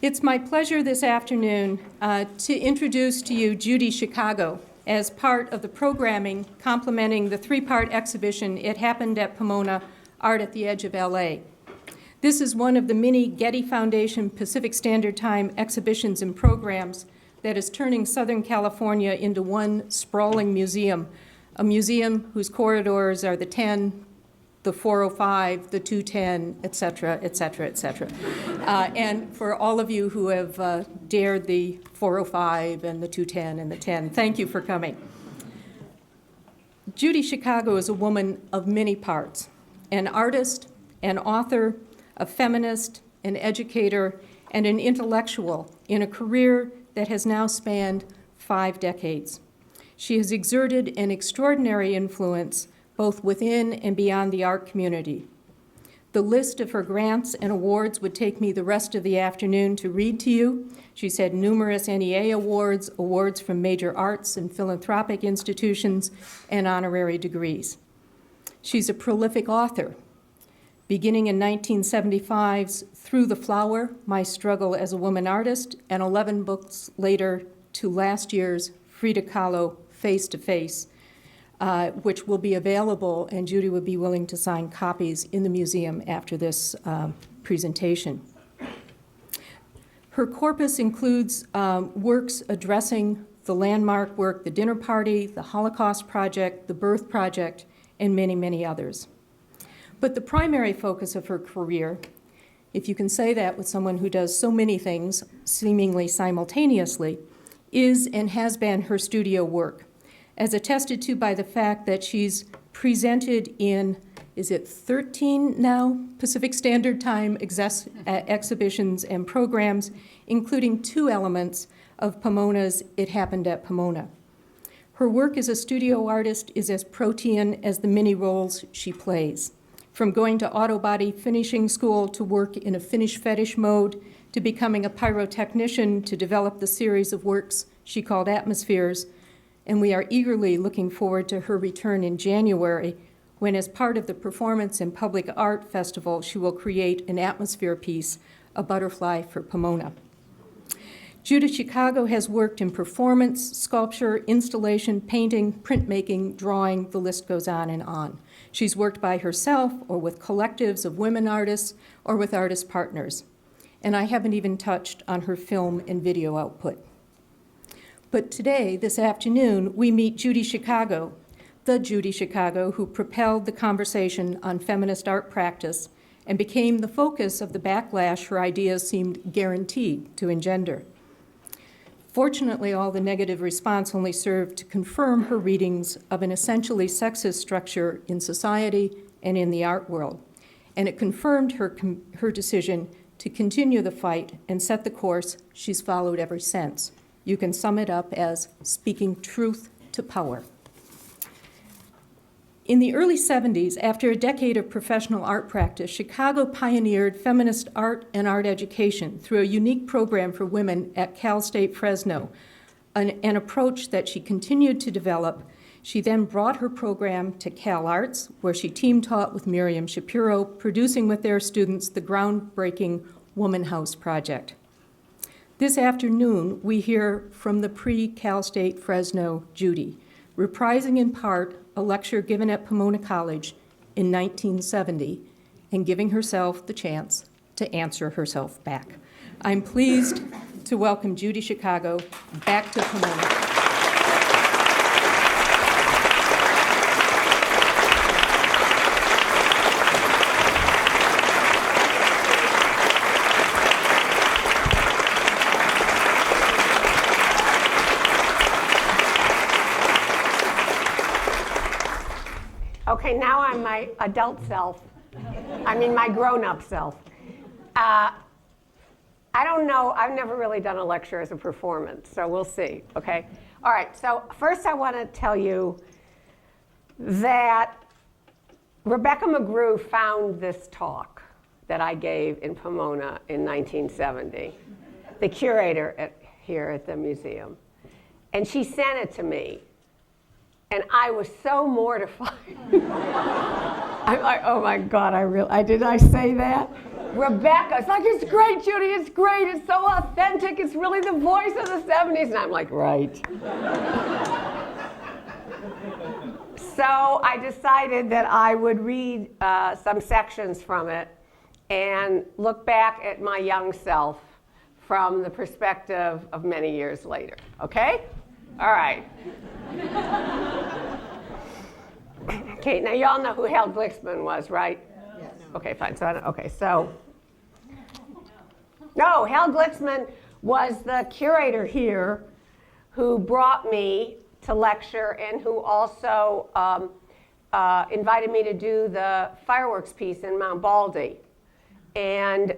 It's my pleasure this afternoon to introduce to you Judy Chicago as part of the programming complementing the three-part exhibition It Happened at Pomona, Art at the Edge of LA. This is one of the many Getty Foundation Pacific Standard Time exhibitions and programs that is turning Southern California into one sprawling museum, a museum whose corridors are the 10, the 405, the 210, et cetera, et cetera, et cetera. And for all of you who have dared the 405 and the 210 and the 10, thank you for coming. Judy Chicago is a woman of many parts, an artist, an author, a feminist, an educator, and an intellectual in a career that has now spanned 5 decades. She has exerted an extraordinary influence both within and beyond the art community. The list of her grants and awards would take me the rest of the afternoon to read to you. She's had numerous NEA awards, awards from major arts and philanthropic institutions, and honorary degrees. She's a prolific author, beginning in 1975's Through the Flower, My Struggle as a Woman Artist, and 11 books later to last year's Frida Kahlo, Face to Face, which will be available, and Judy would be willing to sign copies in the museum after this presentation. Her corpus includes works addressing the landmark work, The Dinner Party, the Holocaust Project, the Birth Project, and many, many others. But the primary focus of her career, if you can say that with someone who does so many things seemingly simultaneously, is and has been her studio work, as attested to by the fact that she's presented in, is it 13 now, Pacific Standard Time exhibitions and programs, including 2 elements of Pomona's It Happened at Pomona. Her work as a studio artist is as protean as the many roles she plays, from going to auto body finishing school to work in a finish fetish mode, to becoming a pyrotechnician to develop the series of works she called Atmospheres, and we are eagerly looking forward to her return in January when, as part of the Performance and Public Art Festival, she will create an atmosphere piece, A Butterfly for Pomona. Judy Chicago has worked in performance, sculpture, installation, painting, printmaking, drawing, the list goes on and on. She's worked by herself or with collectives of women artists or with artist partners. And I haven't even touched on her film and video output. But today, this afternoon, we meet Judy Chicago, the Judy Chicago who propelled the conversation on feminist art practice and became the focus of the backlash her ideas seemed guaranteed to engender. Fortunately, all the negative response only served to confirm her readings of an essentially sexist structure in society and in the art world, and it confirmed her decision to continue the fight and set the course she's followed ever since. You can sum it up as speaking truth to power. In the early 70s, after a decade of professional art practice, Chicago pioneered feminist art and art education through a unique program for women at Cal State Fresno, an approach that she continued to develop. She then brought her program to Cal Arts, where she team taught with Miriam Shapiro, producing with their students the groundbreaking Woman House Project. This afternoon, we hear from the pre-Cal State Fresno Judy, reprising in part a lecture given at Pomona College in 1970 and giving herself the chance to answer herself back. I'm pleased to welcome Judy Chicago back to Pomona. Okay, now I'm my adult self. I mean, my grown-up self. I don't know. I've never really done a lecture as a performance, so we'll see, okay? All right, so first I want to tell you that Rebecca McGrew found this talk that I gave in Pomona in 1970, the curator here at the museum. And she sent it to me. And I was so mortified. I'm like, oh my God, did I say that? Rebecca's like, it's great, Judy, it's great, it's so authentic, it's really the voice of the 70s. And I'm like, right. So I decided that I would read some sections from it and look back at my young self from the perspective of many years later, okay? All right. Okay, now you all know who Hal Glicksman was, right? Yes. Okay, fine. No, Hal Glicksman was the curator here who brought me to lecture and who also invited me to do the fireworks piece in Mount Baldy. And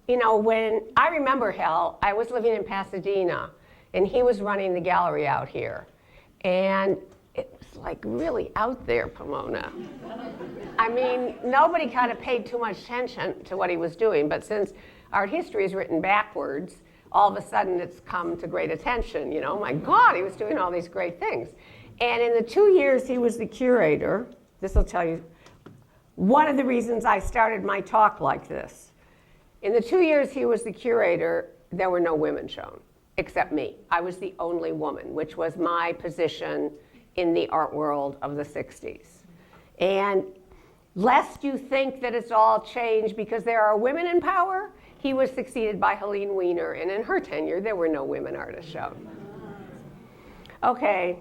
when I remember Hal, I was living in Pasadena, and he was running the gallery out here. And it was like really out there, Pomona. I mean, nobody kind of paid too much attention to what he was doing, but since art history is written backwards, all of a sudden it's come to great attention. Oh my God, he was doing all these great things. And in the 2 years he was the curator, this will tell you one of the reasons I started my talk like this. In the 2 years he was the curator, there were no women shown, except me. I was the only woman, which was my position in the art world of the 60s. And lest you think that it's all changed because there are women in power, he was succeeded by Helene Weiner, and in her tenure, there were no women artists shown. Okay.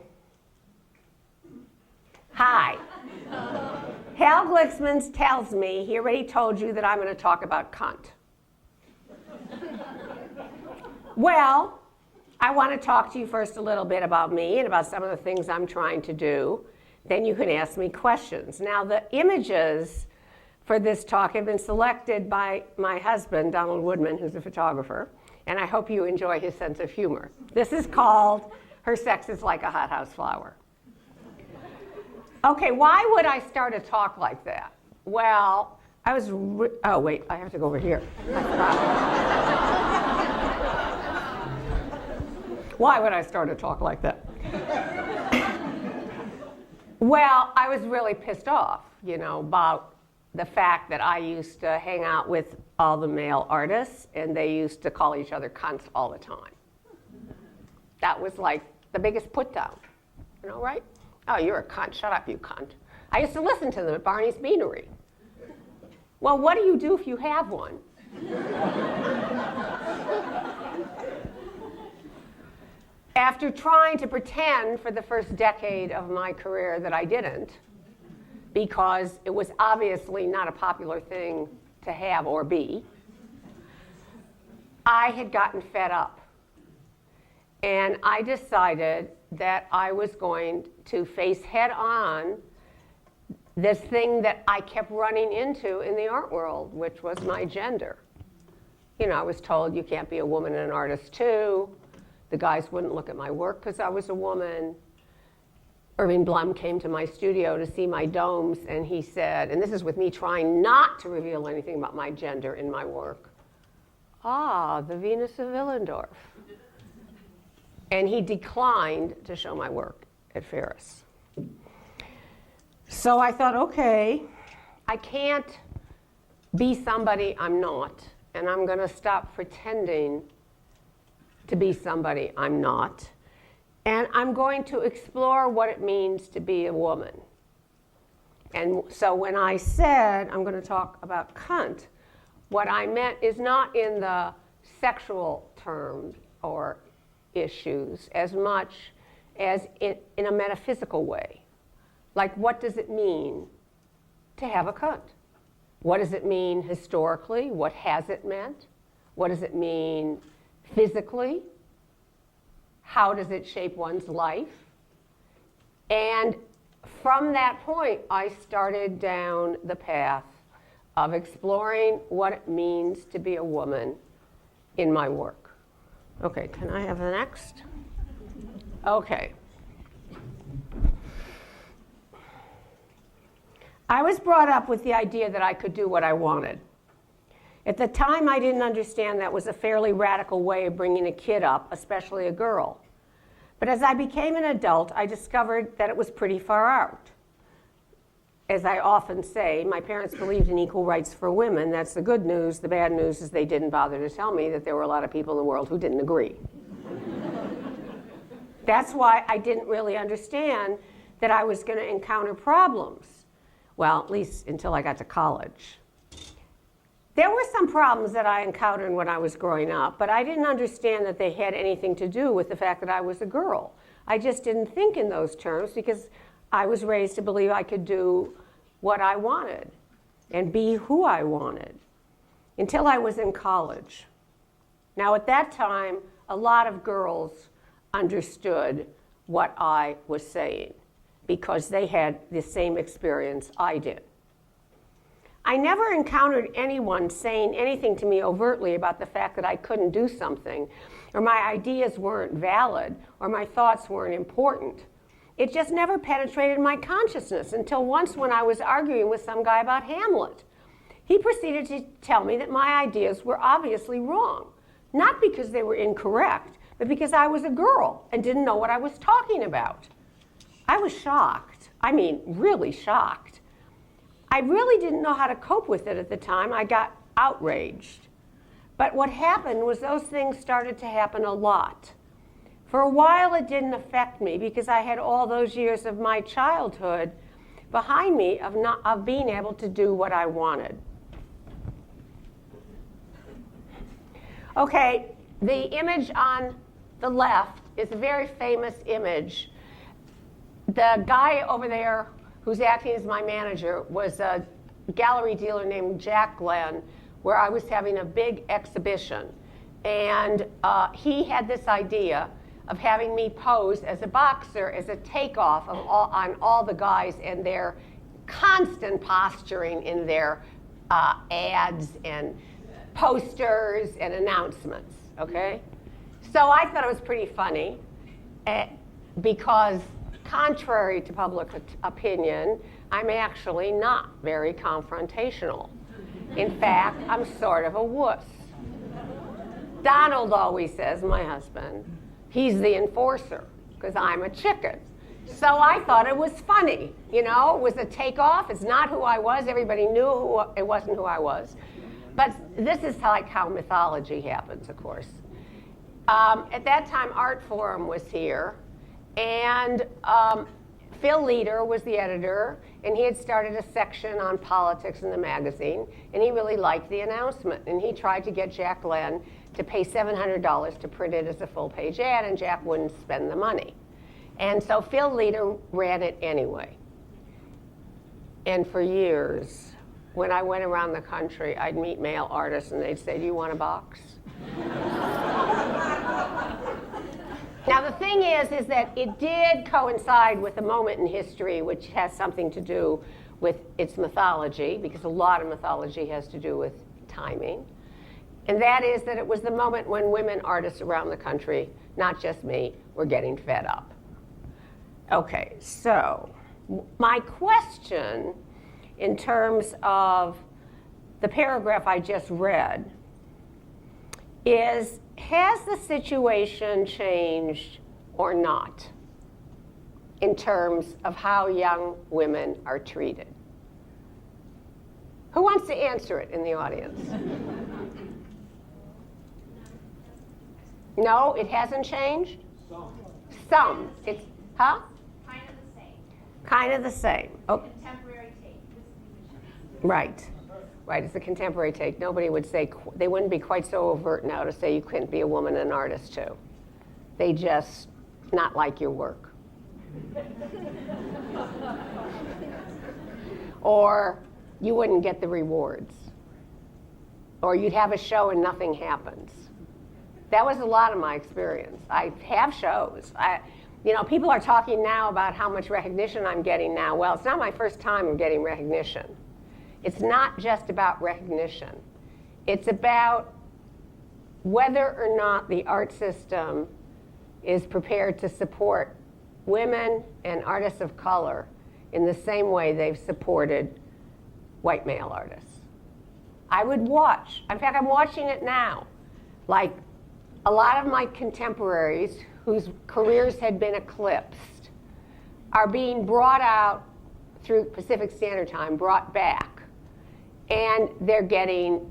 Hi. Hal Glicksman tells me he already told you that I'm going to talk about cunt. Well, I want to talk to you first a little bit about me and about some of the things I'm trying to do. Then you can ask me questions. Now, the images for this talk have been selected by my husband, Donald Woodman, who's a photographer, and I hope you enjoy his sense of humor. This is called Her Sex is Like a Hothouse Flower. Okay, why would I start a talk like that? Well, oh wait, I have to go over here. Why would I start a talk like that? Well, I was really pissed off, about the fact that I used to hang out with all the male artists and they used to call each other cunts all the time. That was like the biggest put down, right? Oh, you're a cunt, shut up, you cunt. I used to listen to them at Barney's Beanery. Well, what do you do if you have one? After trying to pretend for the first decade of my career that I didn't, because it was obviously not a popular thing to have or be, I had gotten fed up. And I decided that I was going to face head on this thing that I kept running into in the art world, which was my gender. I was told you can't be a woman and an artist too. The guys wouldn't look at my work because I was a woman. Irving Blum came to my studio to see my domes, and he said, and this is with me trying not to reveal anything about my gender in my work, the Venus of Willendorf. And he declined to show my work at Ferris. So I thought, okay, I can't be somebody I'm not, and I'm going to stop pretending to be somebody I'm not. And I'm going to explore what it means to be a woman. And so when I said I'm going to talk about cunt, what I meant is not in the sexual terms or issues as much as in a metaphysical way. Like, what does it mean to have a cunt? What does it mean historically? What has it meant? What does it mean physically? How does it shape one's life? And from that point, I started down the path of exploring what it means to be a woman in my work. Okay, can I have the next? Okay. I was brought up with the idea that I could do what I wanted. At the time, I didn't understand that was a fairly radical way of bringing a kid up, especially a girl. But as I became an adult, I discovered that it was pretty far out. as I often say, my parents believed in equal rights for women. That's the good news. The bad news is they didn't bother to tell me that there were a lot of people in the world who didn't agree. That's why I didn't really understand that I was going to encounter problems. Well, at least until I got to college. There were some problems that I encountered when I was growing up, but I didn't understand that they had anything to do with the fact that I was a girl. I just didn't think in those terms because I was raised to believe I could do what I wanted and be who I wanted until I was in college. Now, at that time, a lot of girls understood what I was saying because they had the same experience I did. I never encountered anyone saying anything to me overtly about the fact that I couldn't do something, or my ideas weren't valid, or my thoughts weren't important. It just never penetrated my consciousness until once when I was arguing with some guy about Hamlet. He proceeded to tell me that my ideas were obviously wrong, not because they were incorrect, but because I was a girl and didn't know what I was talking about. I was shocked. I mean, really shocked. I really didn't know how to cope with it at the time. I got outraged. But what happened was those things started to happen a lot. For a while, it didn't affect me because I had all those years of my childhood behind me of being able to do what I wanted. Okay, the image on the left is a very famous image. The guy over there who's acting as my manager was a gallery dealer named Jack Glenn, where I was having a big exhibition. And he had this idea of having me pose as a boxer as a takeoff of on all the guys and their constant posturing in their ads and posters and announcements, okay? So I thought it was pretty funny because contrary to public opinion, I'm actually not very confrontational. In fact, I'm sort of a wuss. Donald always says, my husband, he's the enforcer because I'm a chicken. So I thought it was funny. You know, it was a takeoff. It's not who I was. Everybody knew it wasn't who I was. But this is like how mythology happens, of course. At that time, Art Forum was here. And Phil Leader was the editor, and he had started a section on politics in the magazine, and he really liked the announcement. And he tried to get Jack Glenn to pay $700 to print it as a full-page ad, and Jack wouldn't spend the money. And so Phil Leader ran it anyway. And for years, when I went around the country, I'd meet male artists, and they'd say, do you want a box? Now, the thing is that it did coincide with a moment in history which has something to do with its mythology, because a lot of mythology has to do with timing. And that is that it was the moment when women artists around the country, not just me, were getting fed up. Okay, so my question in terms of the paragraph I just read is, has the situation changed or not in terms of how young women are treated? Who wants to answer it in the audience? No, it hasn't changed? Some. It's, huh? Kind of the same. Kind of the same. Oh. Contemporary take. Right. Right, it's a contemporary take. Nobody would say, they wouldn't be quite so overt now to say you couldn't be a woman and an artist too. They just not like your work. Or you wouldn't get the rewards. Or you'd have a show and nothing happens. That was a lot of my experience. I have shows. You know, people are talking now about how much recognition I'm getting now. Well, it's not my first time of getting recognition. It's not just about recognition. It's about whether or not the art system is prepared to support women and artists of color in the same way they've supported white male artists. I would watch. In fact, I'm watching it now. Like a lot of my contemporaries whose careers had been eclipsed are being brought out through Pacific Standard Time brought back. And they're getting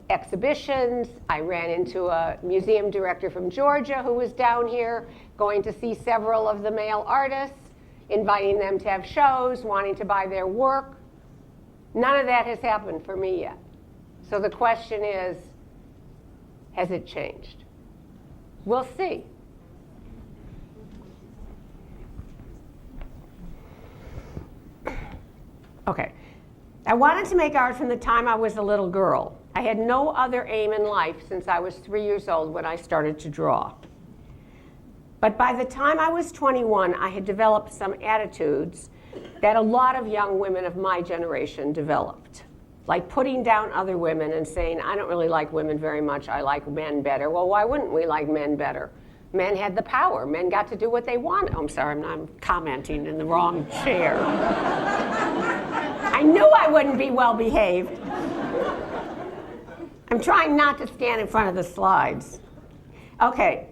exhibitions. I ran into a museum director from Georgia who was down here going to see several of the male artists, inviting them to have shows, wanting to buy their work. None of that has happened for me yet. So the question is, has it changed? We'll see. Okay. I wanted to make art from the time I was a little girl. I had no other aim in life since I was 3 years old when I started to draw. But by the time I was 21, I had developed some attitudes that a lot of young women of my generation developed. Like putting down other women and saying, I don't really like women very much, I like men better. Well, why wouldn't we like men better? Men had the power. Men got to do what they wanted. Oh, I'm sorry, I'm commenting in the wrong chair. I knew I wouldn't be well behaved. I'm trying not to stand in front of the slides. Okay,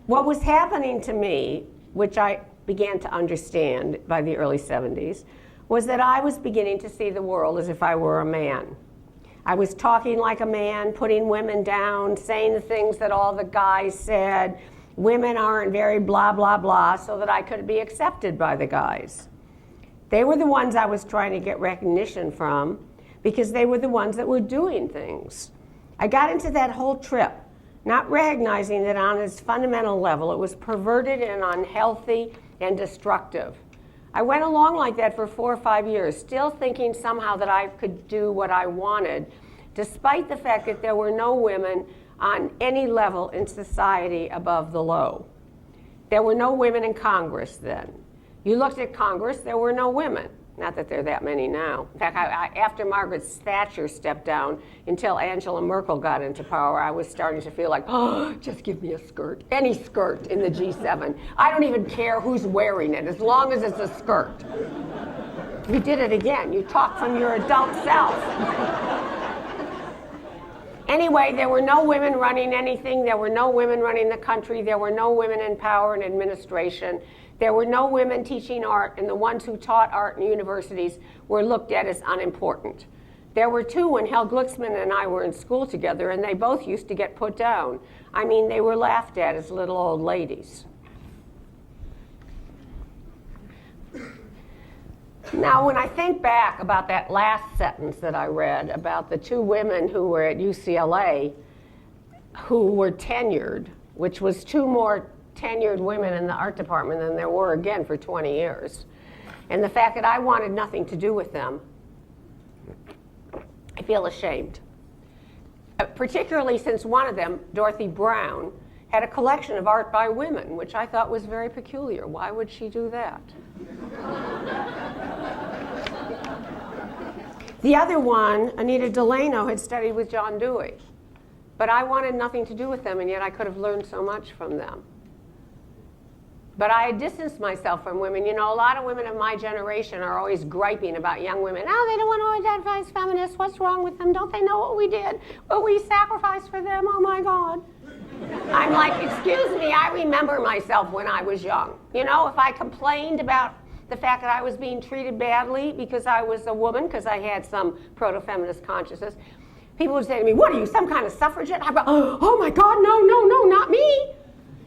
what was happening to me, which I began to understand by the early 70s, was that I was beginning to see the world as if I were a man. I was talking like a man, putting women down, saying the things that all the guys said. Women aren't very blah, blah, blah, so that I could be accepted by the guys. They were the ones I was trying to get recognition from because they were the ones that were doing things. I got into that whole trip, not recognizing that on its fundamental level it was perverted and unhealthy and destructive. I went along like that for 4 or 5 years, still thinking somehow that I could do what I wanted, despite the fact that there were no women on any level in society above the low. There were no women in Congress then. You looked at Congress, there were no women. Not that there are that many now. In fact, after Margaret Thatcher stepped down, until Angela Merkel got into power, I was starting to feel like, oh, just give me a skirt. Any skirt in the G7. I don't even care who's wearing it, as long as it's a skirt. You did it again. You talked from your adult self. Anyway, there were no women running anything. There were no women running the country. There were no women in power and administration. There were no women teaching art, and the ones who taught art in universities were looked at as unimportant. There were 2 when Hal Glicksman and I were in school together, and they both used to get put down. I mean, they were laughed at as little old ladies. Now, when I think back about that last sentence that I read about the 2 women who were at UCLA who were tenured, which was 2 more tenured women in the art department than there were again for 20 years. And the fact that I wanted nothing to do with them, I feel ashamed. Particularly since one of them, Dorothy Brown, had a collection of art by women, which I thought was very peculiar. Why would she do that? The other one, Anita Delano, had studied with John Dewey. But I wanted nothing to do with them, and yet I could have learned so much from them. But I distanced myself from women. You know, a lot of women of my generation are always griping about young women. Oh, they don't want to identify as feminists. What's wrong with them? Don't they know what we did? What we sacrificed for them? Oh, my God. I'm like, excuse me, I remember myself when I was young. You know, if I complained about the fact that I was being treated badly because I was a woman, because I had some proto-feminist consciousness, people would say to me, what are you, some kind of suffragette? I'd go, oh, my God, no, not me.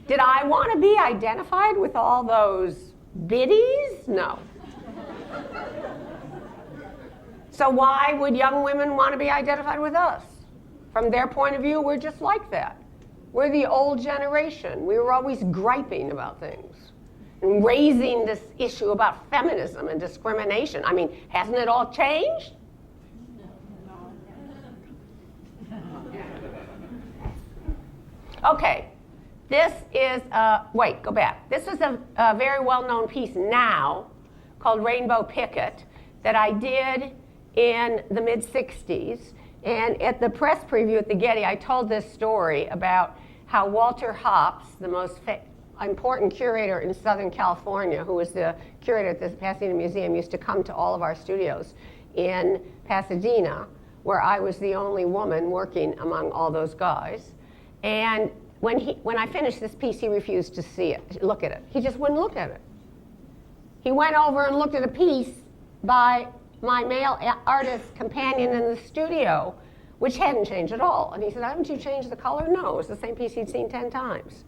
Did I want to be identified with all those biddies? No. So why would young women want to be identified with us? From their point of view, we're just like that. We're the old generation. We were always griping about things and raising this issue about feminism and discrimination. I mean, hasn't it all changed? Okay. This is, wait, go back. This is a very well-known piece now called Rainbow Picket that I did in the mid-'60s. And at the press preview at the Getty, I told this story about how Walter Hopps, the most important curator in Southern California, who was the curator at the Pasadena Museum, used to come to all of our studios in Pasadena, where I was the only woman working among all those guys. And when I finished this piece, he refused to see it, look at it. He just wouldn't look at it. He went over and looked at a piece by my male artist companion in the studio, which hadn't changed at all. And he said, haven't you changed the color? No, it's the same piece he'd seen 10 times.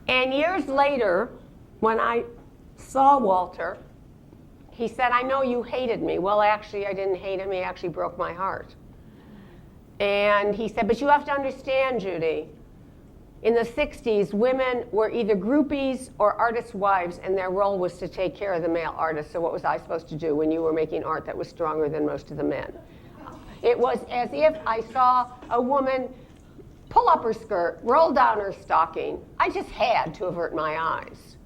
And years later, when I saw Walter, he said, I know you hated me. Well, actually, I didn't hate him. He actually broke my heart. And he said, but you have to understand, Judy, in the 60s, women were either groupies or artists' wives, and their role was to take care of the male artists. So what was I supposed to do when you were making art that was stronger than most of the men? It was as if I saw a woman pull up her skirt, roll down her stocking. I just had to avert my eyes.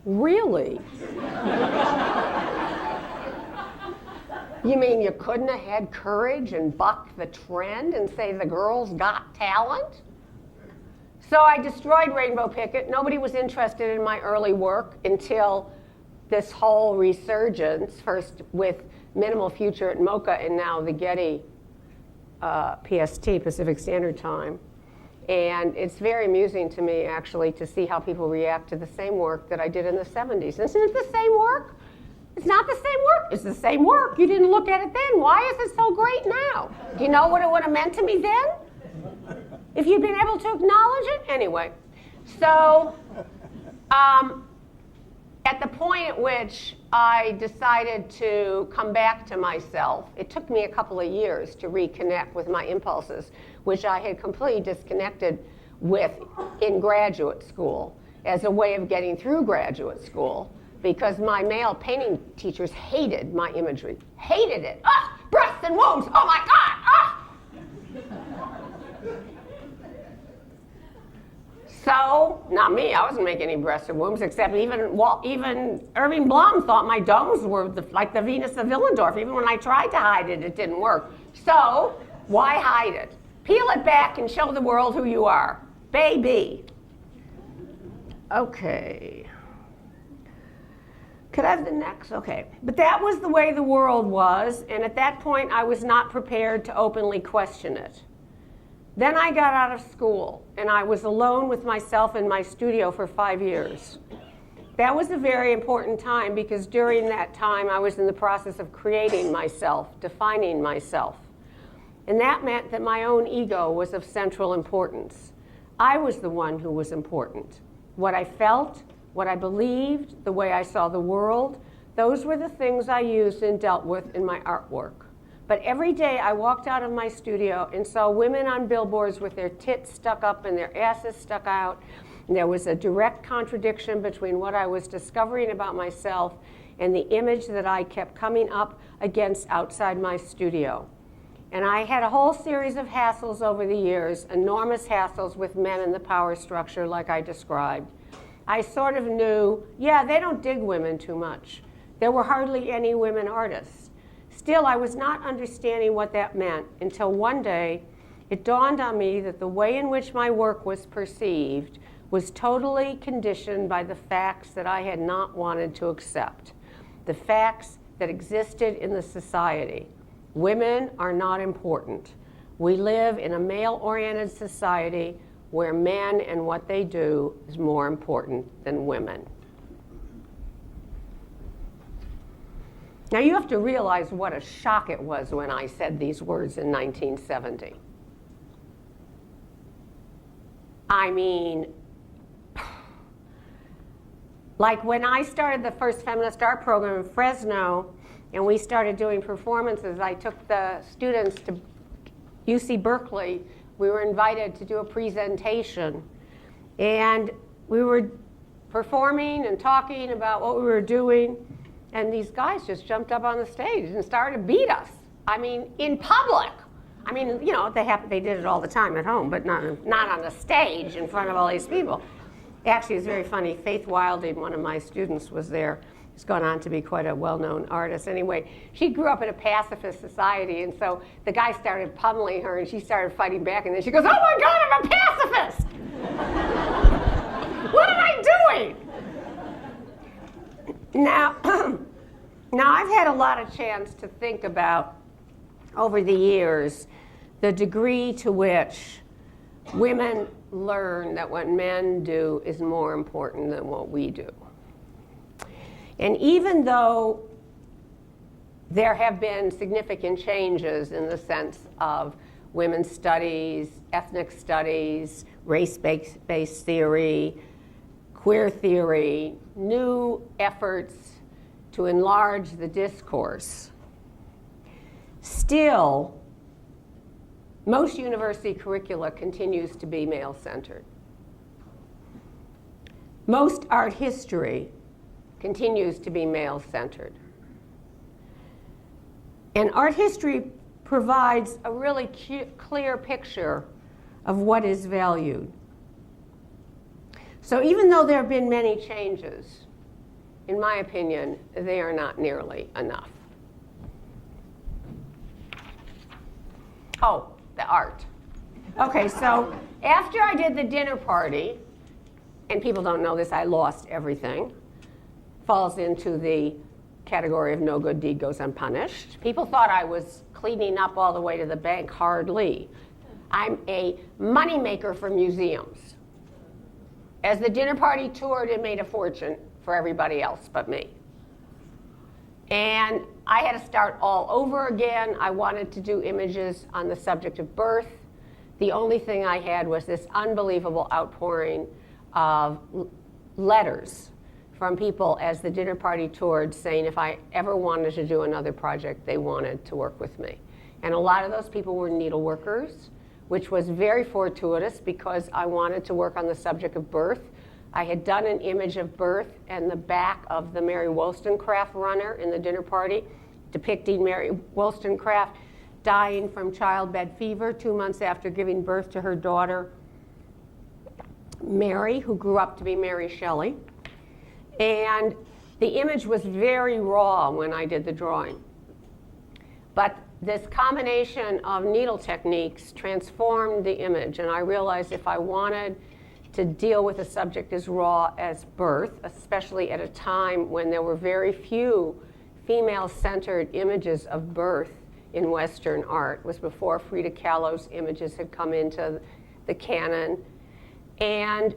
Really? You mean you couldn't have had courage and bucked the trend and say the girl's got talent? So I destroyed Rainbow Picket. Nobody was interested in my early work until this whole resurgence, first with Minimal Future at MoCA and now the Getty PST, Pacific Standard Time. And it's very amusing to me, actually, to see how people react to the same work that I did in the 70s. Isn't it the same work? It's not the same work. It's the same work. You didn't look at it then. Why is it so great now? Do you know what it would have meant to me then? If you'd been able to acknowledge it? Anyway, so at the point at which I decided to come back to myself, it took me a couple of years to reconnect with my impulses, which I had completely disconnected with in graduate school as a way of getting through graduate school, because my male painting teachers hated my imagery, hated it. Ah, breasts and wombs, oh my God, ah! So, not me, I wasn't making any breasts or wombs, except even Irving Blom thought my domes were like the Venus of Willendorf. Even when I tried to hide it, it didn't work. So, why hide it? Peel it back and show the world who you are. Baby. Okay. Could I have the next? Okay. But that was the way the world was, and at that point I was not prepared to openly question it. Then I got out of school, and I was alone with myself in my studio for 5 years. That was a very important time, because during that time I was in the process of creating myself, defining myself. And that meant that my own ego was of central importance. I was the one who was important. What I felt, what I believed, the way I saw the world, those were the things I used and dealt with in my artwork. But every day I walked out of my studio and saw women on billboards with their tits stuck up and their asses stuck out. And there was a direct contradiction between what I was discovering about myself and the image that I kept coming up against outside my studio. And I had a whole series of hassles over the years, enormous hassles with men in the power structure like I described. I sort of knew, yeah, they don't dig women too much. There were hardly any women artists. Still, I was not understanding what that meant until one day it dawned on me that the way in which my work was perceived was totally conditioned by the facts that I had not wanted to accept, the facts that existed in the society. Women are not important. We live in a male-oriented society where men and what they do is more important than women. Now you have to realize what a shock it was when I said these words in 1970. I mean, like when I started the first feminist art program in Fresno and we started doing performances, I took the students to UC Berkeley. We were invited to do a presentation, and we were performing and talking about what we were doing. And these guys just jumped up on the stage and started to beat us. I mean, in public. I mean, you know, they did it all the time at home, but not on the stage in front of all these people. Actually, it's very funny. Faith Wilding, one of my students, was there. She's gone on to be quite a well-known artist. Anyway, she grew up in a pacifist society, and so the guy started pummeling her, and she started fighting back, and then she goes, "Oh my God, I'm a pacifist!" What am I doing? Now I've had a lot of chance to think about, over the years, the degree to which women learn that what men do is more important than what we do. And even though there have been significant changes in the sense of women's studies, ethnic studies, race-based theory, queer theory, new efforts to enlarge the discourse. Still, most university curricula continues to be male-centered. Most art history continues to be male-centered. And art history provides a really clear picture of what is valued. So even though there have been many changes, in my opinion, they are not nearly enough. Oh, the art. Okay, so after I did the dinner party, and people don't know this, I lost everything. Falls into the category of no good deed goes unpunished. People thought I was cleaning up all the way to the bank. Hardly. I'm a moneymaker for museums. As the dinner party toured, it made a fortune for everybody else but me. And I had to start all over again. I wanted to do images on the subject of birth. The only thing I had was this unbelievable outpouring of letters from people as the dinner party toured saying if I ever wanted to do another project, they wanted to work with me. And a lot of those people were needle workers, which was very fortuitous because I wanted to work on the subject of birth. I had done an image of birth and the back of the Mary Wollstonecraft runner in the dinner party, depicting Mary Wollstonecraft dying from childbed fever 2 months after giving birth to her daughter, Mary, who grew up to be Mary Shelley. And the image was very raw when I did the drawing. But this combination of needle techniques transformed the image, and I realized if I wanted to deal with a subject as raw as birth, especially at a time when there were very few female-centered images of birth in Western art, was before Frida Kahlo's images had come into the canon. And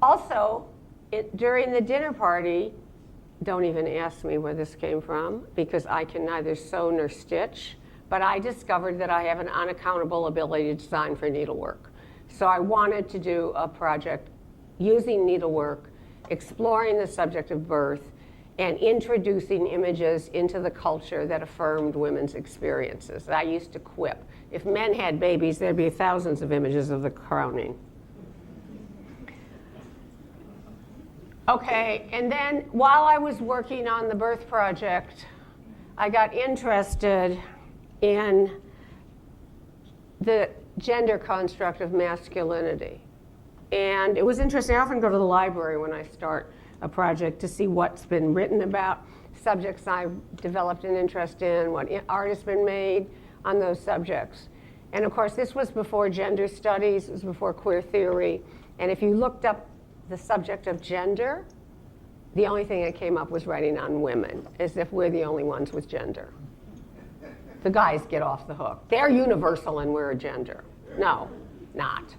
also, during the dinner party, don't even ask me where this came from, because I can neither sew nor stitch, but I discovered that I have an unaccountable ability to design for needlework. So I wanted to do a project using needlework, exploring the subject of birth, and introducing images into the culture that affirmed women's experiences. I used to quip, if men had babies, there'd be thousands of images of the crowning. Okay, and then while I was working on the birth project, I got interested in the gender construct of masculinity. And it was interesting. I often go to the library when I start a project to see what's been written about subjects I've developed an interest in, what art has been made on those subjects. And of course, this was before gender studies, it was before queer theory. And if you looked up the subject of gender, the only thing that came up was writing on women, as if we're the only ones with gender. The guys get off the hook. They're universal and we're a gender. No, not.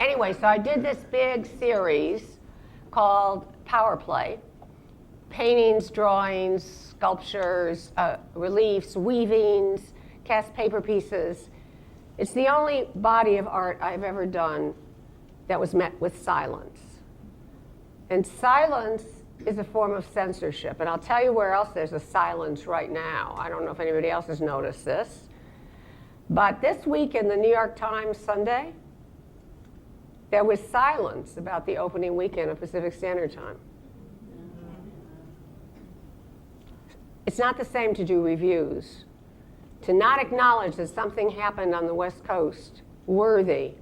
Anyway, so I did this big series called Power Play. Paintings, drawings, sculptures, reliefs, weavings, cast paper pieces. It's the only body of art I've ever done that was met with silence. And silence is a form of censorship. And I'll tell you where else there's a silence right now. I don't know if anybody else has noticed this. But this week in the New York Times Sunday, there was silence about the opening weekend of Pacific Standard Time. It's not the same to do reviews. To not acknowledge that something happened on the West Coast worthy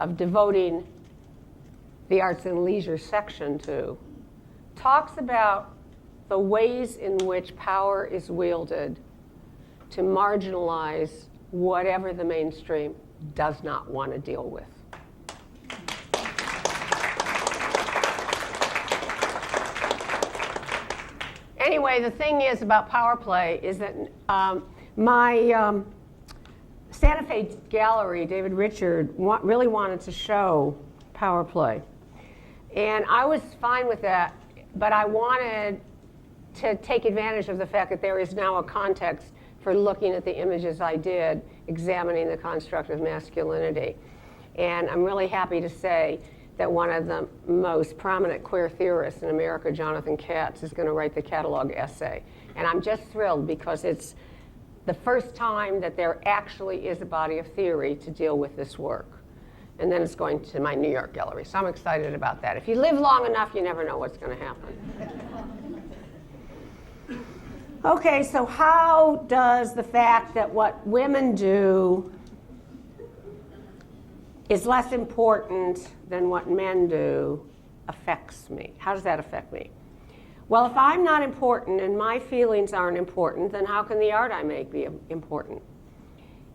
of devoting the arts and leisure section to, talks about the ways in which power is wielded to marginalize whatever the mainstream does not want to deal with. Anyway, the thing is about Power Play is that my Santa Fe gallery, David Richard, really wanted to show Power Play. And I was fine with that, but I wanted to take advantage of the fact that there is now a context for looking at the images I did, examining the construct of masculinity. And I'm really happy to say that one of the most prominent queer theorists in America, Jonathan Katz, is going to write the catalog essay. And I'm just thrilled because it's the first time that there actually is a body of theory to deal with this work. And then it's going to my New York gallery. So I'm excited about that. If you live long enough, you never know what's going to happen. Okay, so how does the fact that what women do is less important than what men do affects me? How does that affect me? Well, if I'm not important and my feelings aren't important, then how can the art I make be important?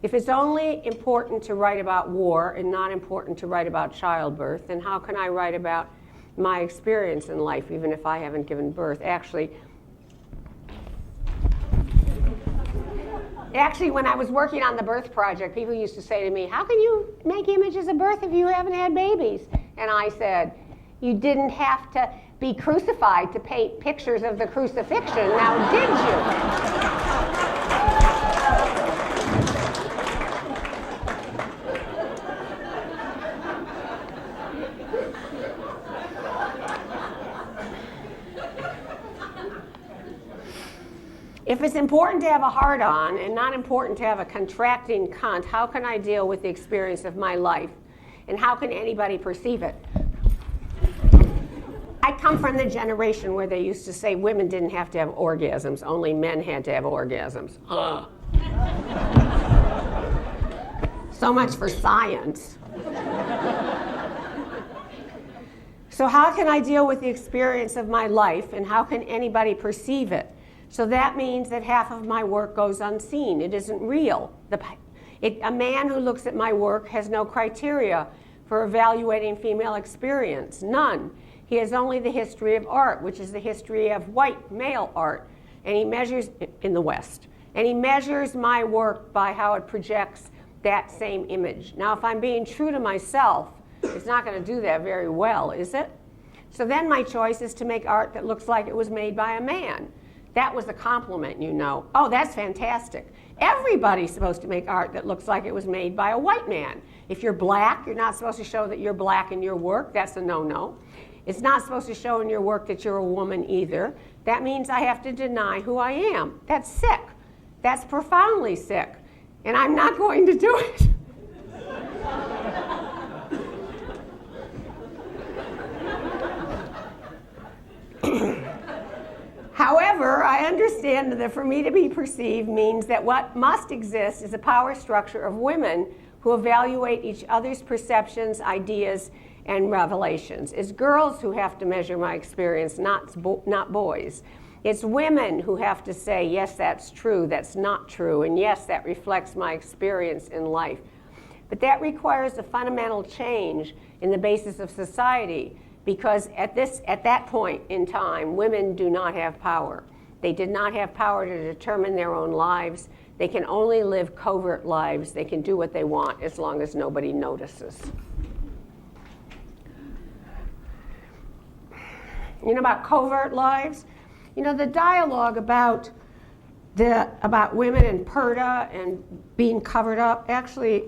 If it's only important to write about war and not important to write about childbirth, then how can I write about my experience in life, even if I haven't given birth? Actually, when I was working on the birth project, people used to say to me, how can you make images of birth if you haven't had babies? And I said, you didn't have to be crucified to paint pictures of the crucifixion, now did you? If it's important to have a heart-on and not important to have a contracting cunt, how can I deal with the experience of my life? And how can anybody perceive it? I come from the generation where they used to say women didn't have to have orgasms, only men had to have orgasms. Ugh. So much for science. So how can I deal with the experience of my life, and how can anybody perceive it? So that means that half of my work goes unseen. It isn't real. A man who looks at my work has no criteria for evaluating female experience, none. He has only the history of art, which is the history of white male art, and he measures in the West. And he measures my work by how it projects that same image. Now, if I'm being true to myself, it's not going to do that very well, is it? So then my choice is to make art that looks like it was made by a man. That was a compliment, you know. Oh, that's fantastic. Everybody's supposed to make art that looks like it was made by a white man. If you're black, you're not supposed to show that you're black in your work. That's a no-no. It's not supposed to show in your work that you're a woman either. That means I have to deny who I am. That's sick. That's profoundly sick. And I'm not going to do it. However, I understand that for me to be perceived means that what must exist is a power structure of women who evaluate each other's perceptions, ideas, and revelations. It's girls who have to measure my experience, not boys. It's women who have to say, yes, that's true, that's not true, and yes, that reflects my experience in life. But that requires a fundamental change in the basis of society, because at that point in time, women do not have power. They did not have power to determine their own lives. They can only live covert lives. They can do what they want as long as nobody notices. You know about covert lives? You know, the dialogue about women and PERDA and being covered up, actually,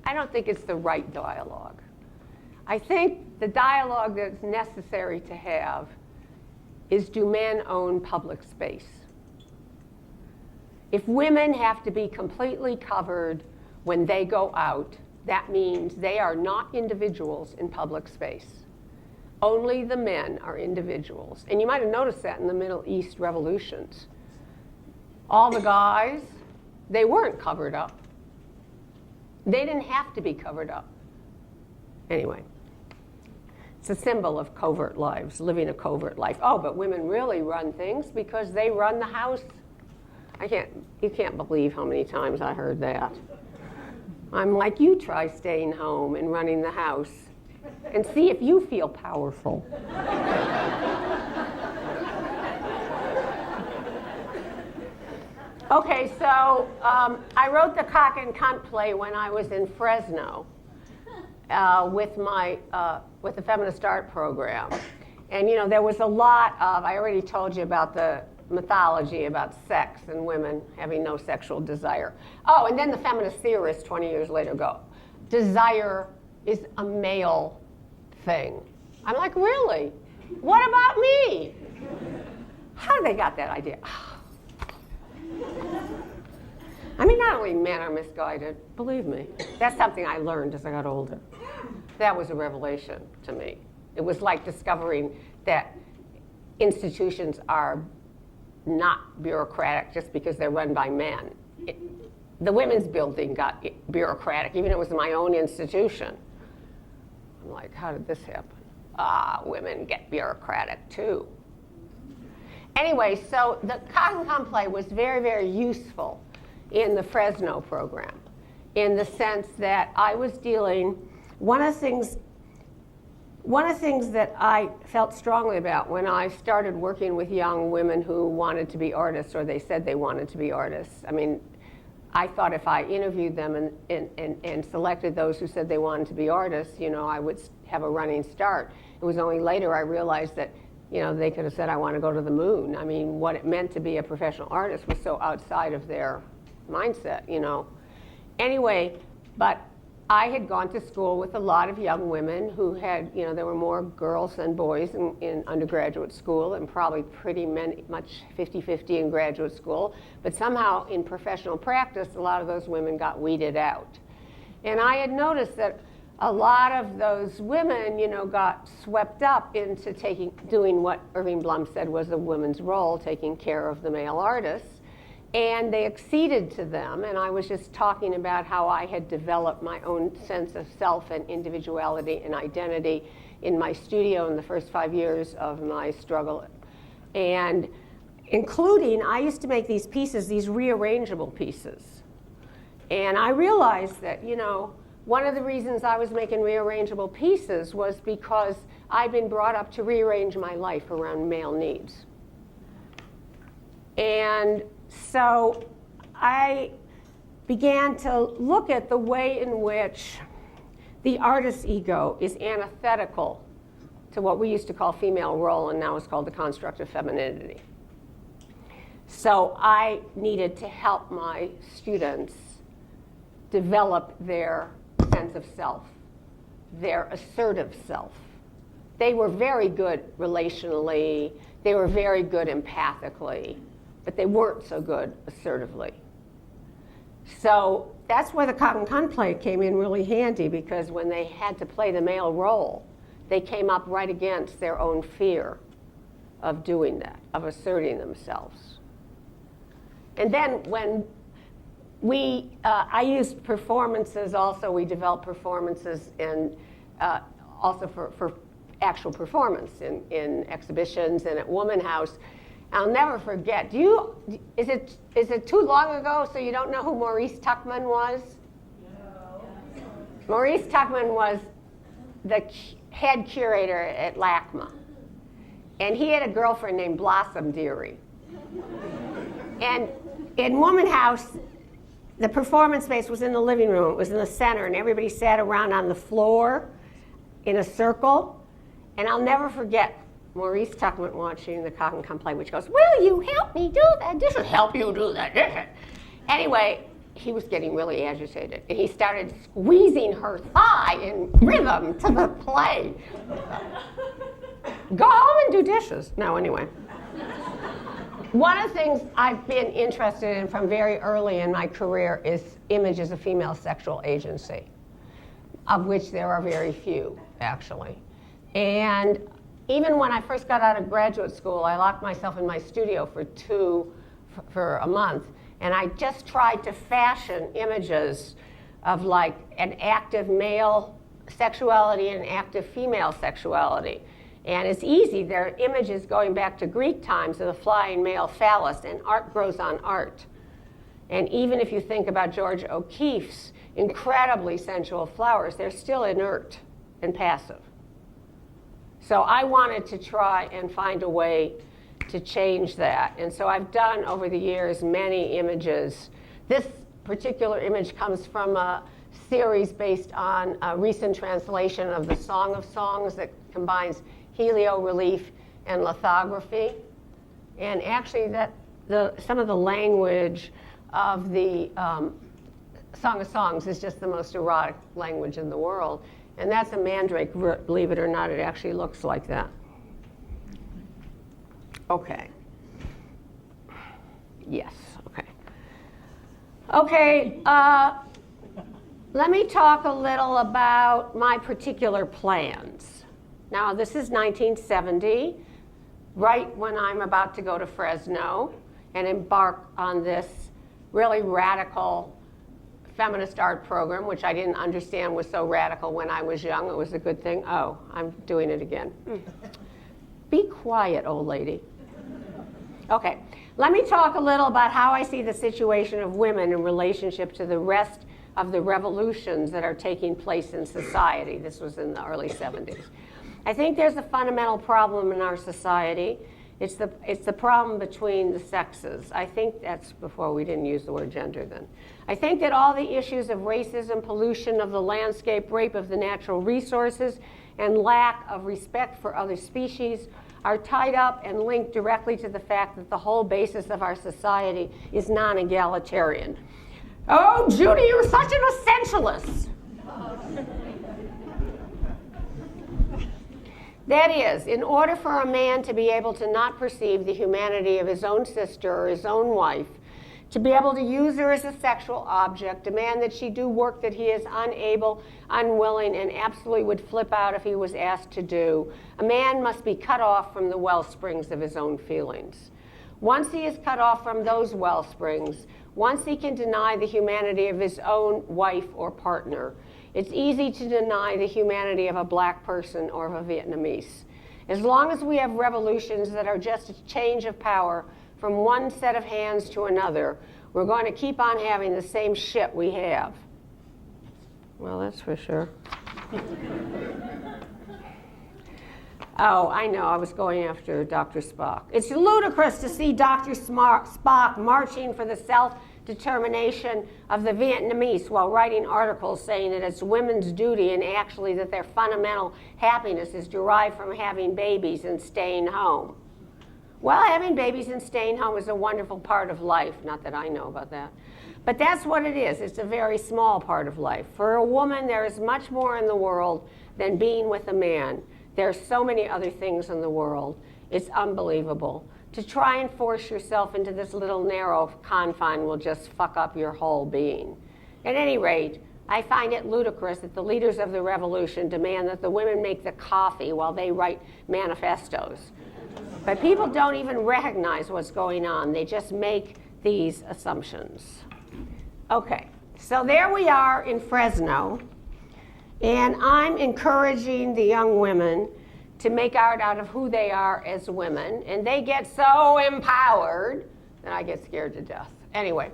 I don't think it's the right dialogue. I think the dialogue that's necessary to have is, do men own public space? If women have to be completely covered when they go out, that means they are not individuals in public space. Only the men are individuals. And you might have noticed that in the Middle East revolutions. All the guys, they weren't covered up. They didn't have to be covered up. Anyway, it's a symbol of covert lives, living a covert life. Oh, but women really run things because they run the house. You can't believe how many times I heard that. I'm like, you try staying home and running the house and see if you feel powerful. Okay, so I wrote the Cock and Cunt play when I was in Fresno with the feminist art program. And there was a lot of, I already told you about the mythology about sex and women having no sexual desire. Oh, and then the feminist theorists 20 years later go, desire is a male thing. I'm like, really? What about me? How did they got that idea? I mean, not only men are misguided, believe me. That's something I learned as I got older. That was a revelation to me. It was like discovering that institutions are not bureaucratic just because they're run by men. The women's building got bureaucratic, even though it was my own institution. I'm like, how did this happen? Women get bureaucratic too. Anyway, so the cotton play was very, very useful in the Fresno program, in the sense that I was dealing, one of the things that I felt strongly about when I started working with young women who wanted to be artists, or they said they wanted to be artists, I mean, I thought if I interviewed them and selected those who said they wanted to be artists, I would have a running start. It was only later I realized that, they could have said, I want to go to the moon. I mean, what it meant to be a professional artist was so outside of their mindset, Anyway, but I had gone to school with a lot of young women who had, there were more girls than boys in undergraduate school, and probably pretty much 50-50 in graduate school. But somehow in professional practice, a lot of those women got weeded out. And I had noticed that a lot of those women, got swept up into doing what Irving Blum said was a woman's role, taking care of the male artists. And they acceded to them, and I was just talking about how I had developed my own sense of self and individuality and identity in my studio in the first 5 years of my struggle. And including, I used to make these pieces, these rearrangeable pieces. And I realized that, one of the reasons I was making rearrangeable pieces was because I'd been brought up to rearrange my life around male needs. And so I began to look at the way in which the artist's ego is antithetical to what we used to call female role, and now is called the construct of femininity. So I needed to help my students develop their sense of self, their assertive self. They were very good relationally, they were very good empathically, but they weren't so good assertively. So that's where the cotton play came in really handy, because when they had to play the male role, they came up right against their own fear of doing that, of asserting themselves. And then when I used performances also, we developed performances and also for actual performance in exhibitions and at Woman House. I'll never forget. Is it too long ago so you don't know who Maurice Tuckman was? No. Maurice Tuckman was the head curator at LACMA. And he had a girlfriend named Blossom Dearie. And in Woman House, the performance space was in the living room. It was in the center, and everybody sat around on the floor in a circle. And I'll never forget Maurice Tuckman watching the cotton play, which goes, "Will you help me do that? This will help you do that." Anyway, he was getting really agitated, and he started squeezing her thigh in rhythm to the play. Go home and do dishes. No, anyway. One of the things I've been interested in from very early in my career is images of female sexual agency, of which there are very few, actually. And even when I first got out of graduate school, I locked myself in my studio for a month, and I just tried to fashion images of like an active male sexuality and active female sexuality. And it's easy. There are images going back to Greek times of the flying male phallus, and art grows on art. And even if you think about George O'Keeffe's incredibly sensual flowers, they're still inert and passive. So I wanted to try and find a way to change that. And so I've done over the years many images. This particular image comes from a series based on a recent translation of the Song of Songs that combines heliorelief and lithography. And actually some of the language of the Song of Songs is just the most erotic language in the world. And that's a mandrake, believe it or not, it actually looks like that. Okay. Yes, okay. Okay, let me talk a little about my particular plans. Now, this is 1970, right when I'm about to go to Fresno and embark on this really radical feminist art program, which I didn't understand was so radical when I was young. It was a good thing. Oh, I'm doing it again. Be quiet, old lady. Okay, let me talk a little about how I see the situation of women in relationship to the rest of the revolutions that are taking place in society. This was in the early 70s. I think there's a fundamental problem in our society. It's the problem between the sexes. I think that's before we didn't use the word gender then. I think that all the issues of racism, pollution of the landscape, rape of the natural resources, and lack of respect for other species are tied up and linked directly to the fact that the whole basis of our society is non-egalitarian. Oh, Judy, you're such an essentialist. That is, in order for a man to be able to not perceive the humanity of his own sister or his own wife, to be able to use her as a sexual object, demand that she do work that he is unable, unwilling, and absolutely would flip out if he was asked to do, a man must be cut off from the well springs of his own feelings. Once he is cut off from those well springs, once he can deny the humanity of his own wife or partner, it's easy to deny the humanity of a black person or of a Vietnamese. As long as we have revolutions that are just a change of power from one set of hands to another, we're going to keep on having the same shit we have. Well, that's for sure. Oh, I know, I was going after Dr. Spock. It's ludicrous to see Dr. Spock marching for the self-determination of the Vietnamese while writing articles saying that it's women's duty and actually that their fundamental happiness is derived from having babies and staying home. Well, having babies and staying home is a wonderful part of life. Not that I know about that. But that's what it is. It's a very small part of life. For a woman, there is much more in the world than being with a man. There are so many other things in the world. It's unbelievable. To try and force yourself into this little narrow confine will just fuck up your whole being. At any rate, I find it ludicrous that the leaders of the revolution demand that the women make the coffee while they write manifestos. But people don't even recognize what's going on. They just make these assumptions. Okay, so there we are in Fresno, and I'm encouraging the young women to make art out of who they are as women, and they get so empowered that I get scared to death. Anyway,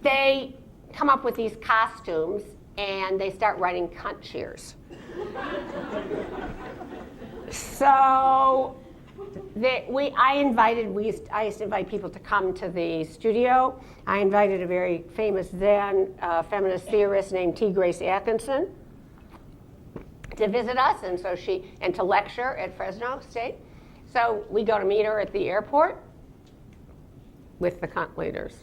they come up with these costumes, and they start writing cunt cheers. So I used to invite people to come to the studio. I invited a very famous then feminist theorist named T. Grace Atkinson to visit us, and to lecture at Fresno State. So we go to meet her at the airport with the cunt leaders.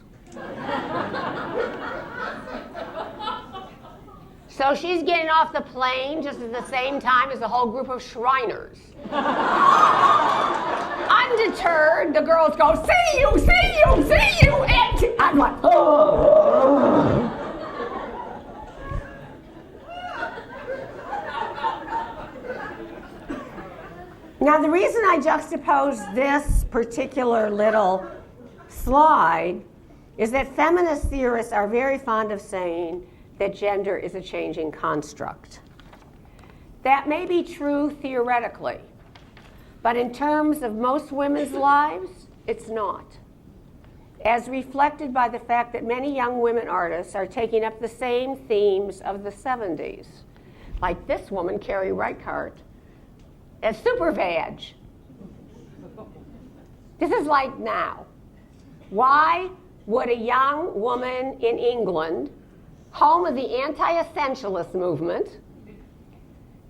So she's getting off the plane just at the same time as a whole group of Shriners. Undeterred, the girls go, see you, see you, see you, and I'm like, oh. Now, the reason I juxtapose this particular little slide is that feminist theorists are very fond of saying that gender is a changing construct. That may be true theoretically, but in terms of most women's lives, it's not. As reflected by the fact that many young women artists are taking up the same themes of the 70s, like this woman, Carrie Reichardt, as super vag. This is like now. Why would a young woman in England, home of the anti-essentialist movement,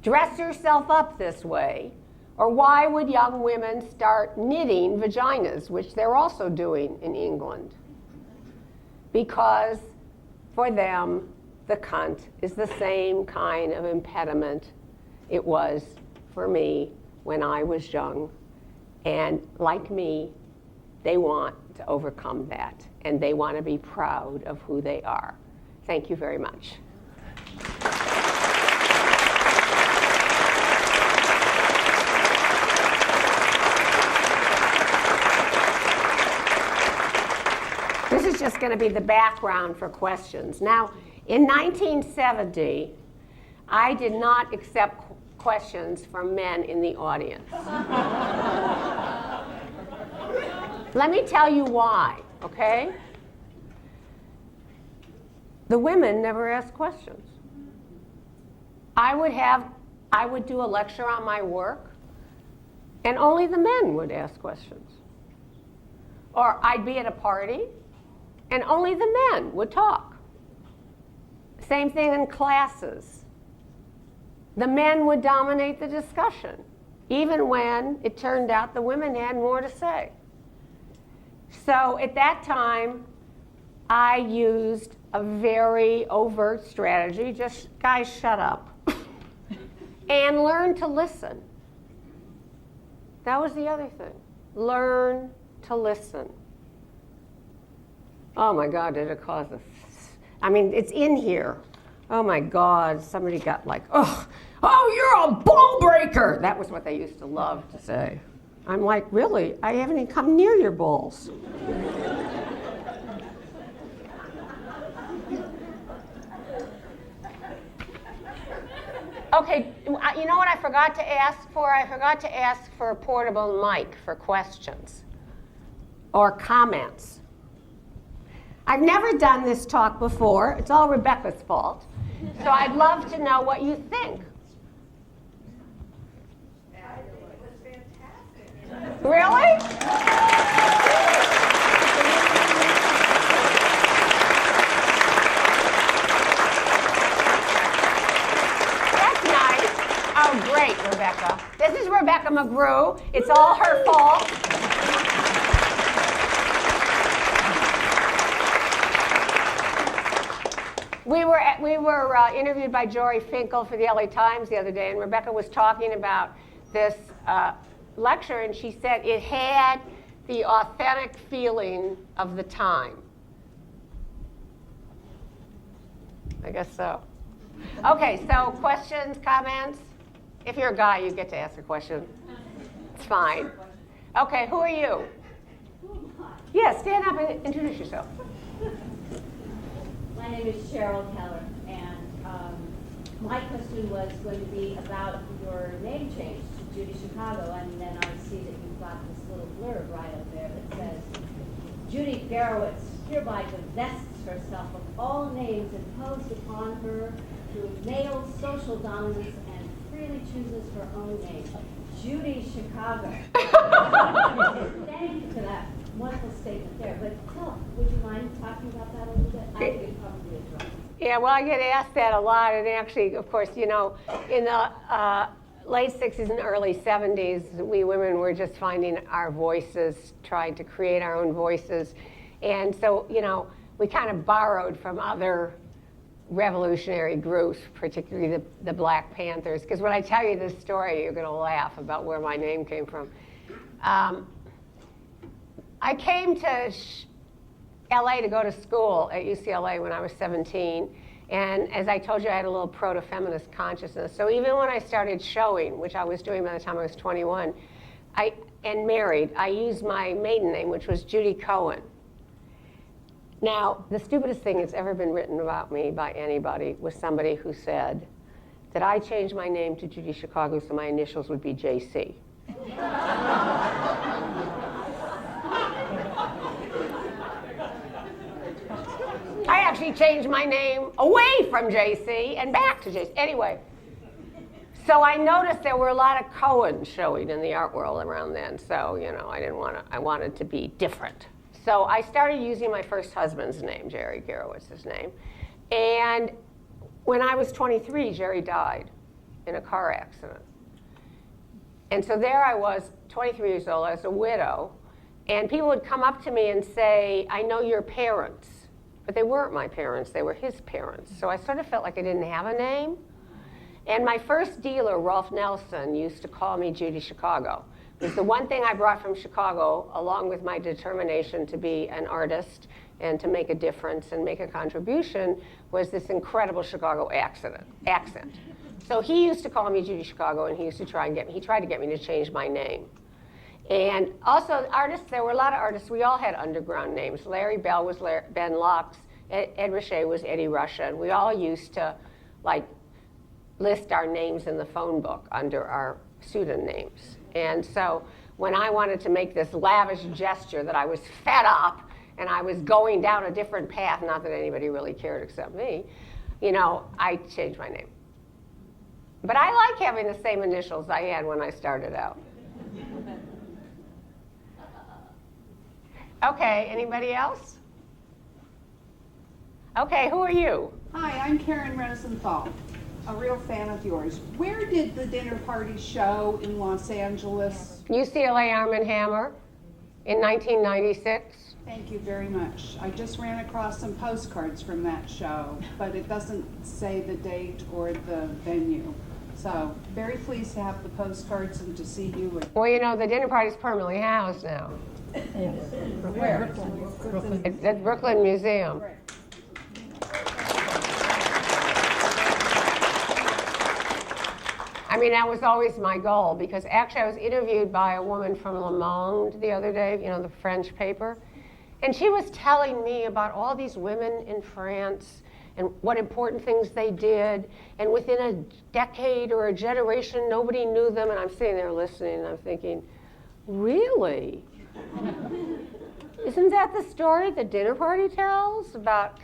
dress herself up this way Or why would young women start knitting vaginas, which they're also doing in England? Because for them, the cunt is the same kind of impediment it was for me when I was young. And like me, they want to overcome that, and they want to be proud of who they are. Thank you very much. This is just going to be the background for questions. Now, in 1970, I did not accept questions from men in the audience. Let me tell you why, okay? The women never asked questions. I would do a lecture on my work, and only the men would ask questions. Or I'd be at a party, and only the men would talk. Same thing in classes. The men would dominate the discussion, even when it turned out the women had more to say. So at that time, I used a very overt strategy, just, guys, shut up, and learn to listen. That was the other thing. Learn to listen. Oh my God, did it cause a... I mean, it's in here. Oh my God, somebody got like, oh, you're a ball breaker. That was what they used to love to say. I'm like, really? I haven't even come near your balls. Okay, you know what I forgot to ask for? I forgot to ask for a portable mic for questions or comments. I've never done this talk before. It's all Rebecca's fault. So I'd love to know what you think. It was fantastic. Really? That's nice. Oh, great, Rebecca. This is Rebecca McGrew. It's all her fault. We were interviewed by Jory Finkel for the LA Times the other day, and Rebecca was talking about this lecture, and she said it had the authentic feeling of the time. I guess so. Okay, so questions, comments? If you're a guy, you get to ask a question. It's fine. Okay, who are you? Yeah, stand up and introduce yourself. My name is Cheryl Keller, and my question was going to be about your name change to Judy Chicago, and then I see that you've got this little blurb right up there that says, Judy Garowitz hereby divests herself of all names imposed upon her through male social dominance and freely chooses her own name. Judy Chicago. Thank you for that wonderful statement there. But would you mind talking about that a little bit? I think it probably is right. Yeah, well, I get asked that a lot, and actually, of course, you know, in the late 60s and early 70s, we women were just finding our voices, trying to create our own voices. And so, you know, we kind of borrowed from other revolutionary groups, particularly the Black Panthers, because when I tell you this story, you're going to laugh about where my name came from. I came to LA to go to school at UCLA when I was 17, and as I told you, I had a little proto-feminist consciousness. So even when I started showing, which I was doing by the time I was 21, and married, I used my maiden name, which was Judy Cohen. Now, the stupidest thing that's ever been written about me by anybody was somebody who said that I changed my name to Judy Chicago so my initials would be JC. I actually changed my name away from JC and back to JC. Anyway, so I noticed there were a lot of Cohens showing in the art world around then. So, you know, I wanted to be different. So I started using my first husband's name, Jerry Garowitz's name. And when I was 23, Jerry died in a car accident. And so there I was, 23 years old, as a widow, and people would come up to me and say, I know your parents. But they weren't my parents, they were his parents. So I sort of felt like I didn't have a name. And my first dealer, Rolf Nelson, used to call me Judy Chicago. It was the one thing I brought from Chicago, along with my determination to be an artist and to make a difference and make a contribution, was this incredible Chicago accent. So he used to call me Judy Chicago, and he used to try and he tried to get me to change my name. And also artists, there were a lot of artists, we all had underground names. Larry Bell was Ben Lux, Ed Richet was Eddie Russia, and we all used to list our names in the phone book under our pseudonyms. And so when I wanted to make this lavish gesture that I was fed up and I was going down a different path, not that anybody really cared except me, I changed my name. But I like having the same initials I had when I started out. Okay, anybody else? Okay, who are you? Hi, I'm Karen Rosenthal, a real fan of yours. Where did the dinner party show in Los Angeles? UCLA Arm & Hammer in 1996. Thank you very much. I just ran across some postcards from that show, but it doesn't say the date or the venue. So, very pleased to have the postcards and to see you. Well, the dinner party's permanently housed now. Where? It's at Brooklyn Museum. I mean, that was always my goal, because actually I was interviewed by a woman from Le Monde the other day, the French paper, and she was telling me about all these women in France and what important things they did, and within a decade or a generation, nobody knew them, and I'm sitting there listening, and I'm thinking, really? Isn't that the story the dinner party tells about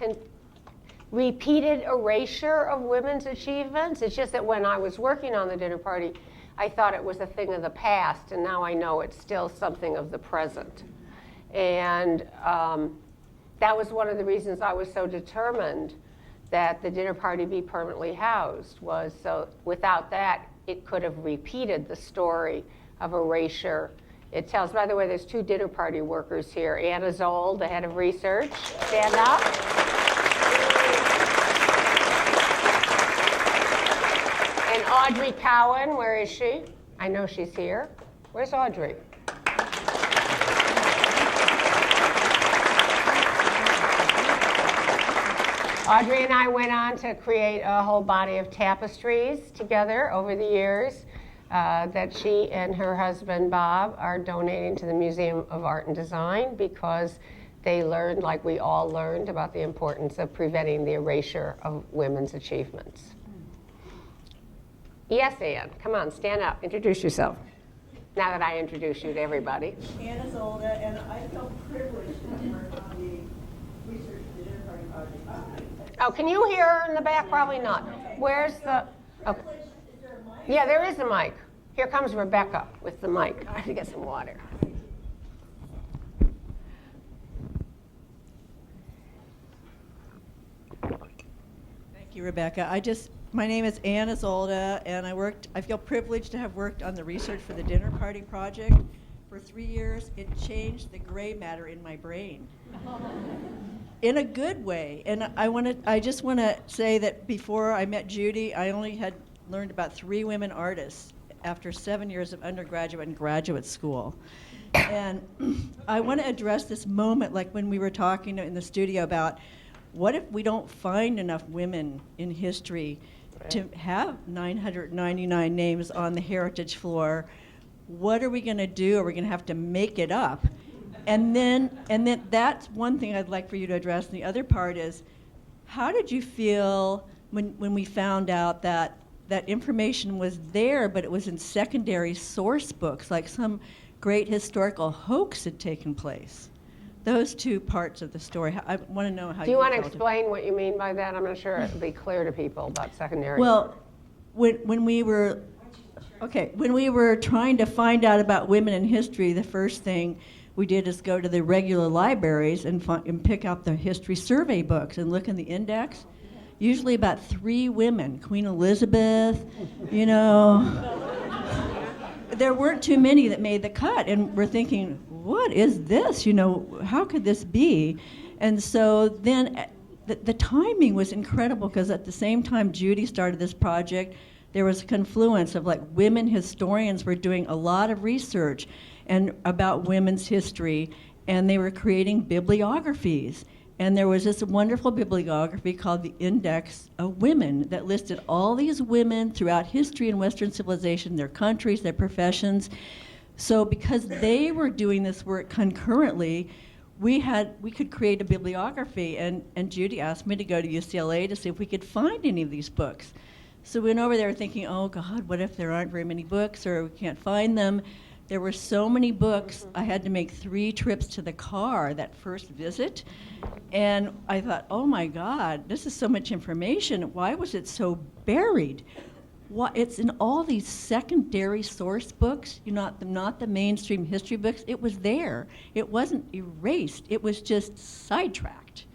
repeated erasure of women's achievements? It's just that when I was working on the dinner party, I thought it was a thing of the past, and now I know it's still something of the present. And that was one of the reasons I was so determined that the dinner party be permanently housed, was so without that, it could have repeated the story of erasure. It tells, by the way, there's 2 dinner party workers here. Anna Zoll, the head of research, stand up. And Audrey Cowan, where is she? I know she's here. Where's Audrey? Audrey and I went on to create a whole body of tapestries together over the years that she and her husband, Bob, are donating to the Museum of Art and Design, because they learned, like we all learned, about the importance of preventing the erasure of women's achievements. Yes, Anne, come on, stand up, introduce yourself. Now that I introduce you to everybody. Anna Zolda, and I felt privileged to work on the research for the dinner party project. Oh, can you hear her in the back? Probably not. Where's the... Oh. Yeah, there is a mic. Here comes Rebecca with the mic. I have to get some water. Thank you, Rebecca. My name is Anna Zolda, and I feel privileged to have worked on the research for the dinner party project. For 3 years, it changed the gray matter in my brain. In a good way. And I just want to say that before I met Judy, I only had learned about 3 women artists after 7 years of undergraduate and graduate school. And I want to address this moment, like when we were talking in the studio about what if we don't find enough women in history to have 999 names on the heritage floor? What are we going to do? Are we going to have to make it up? And then that's one thing I'd like for you to address. And the other part is, how did you feel when we found out that information was there, but it was in secondary source books, like some great historical hoax had taken place? Those 2 parts of the story. I want to know how. Do you want to explain what you mean by that? I'm not sure it'll be clear to people about secondary. Well, when we were trying to find out about women in history, the first thing we did is go to the regular libraries and pick out the history survey books and look in the index. Usually about 3 women, Queen Elizabeth, there weren't too many that made the cut, and we're thinking, what is this? You know, how could this be? And so then the timing was incredible, because at the same time Judy started this project, there was a confluence of like women historians were doing a lot of research and about women's history, and they were creating bibliographies. And there was this wonderful bibliography called the Index of Women that listed all these women throughout history and Western civilization, their countries, their professions. So because they were doing this work concurrently, we could create a bibliography, and Judy asked me to go to UCLA to see if we could find any of these books. So we went over there thinking, oh God, what if there aren't very many books or we can't find them? There were so many books, I had to make 3 trips to the car that first visit. And I thought, oh my God, this is so much information. Why was it so buried? It's in all these secondary source books, not the mainstream history books. It was there. It wasn't erased. It was just sidetracked.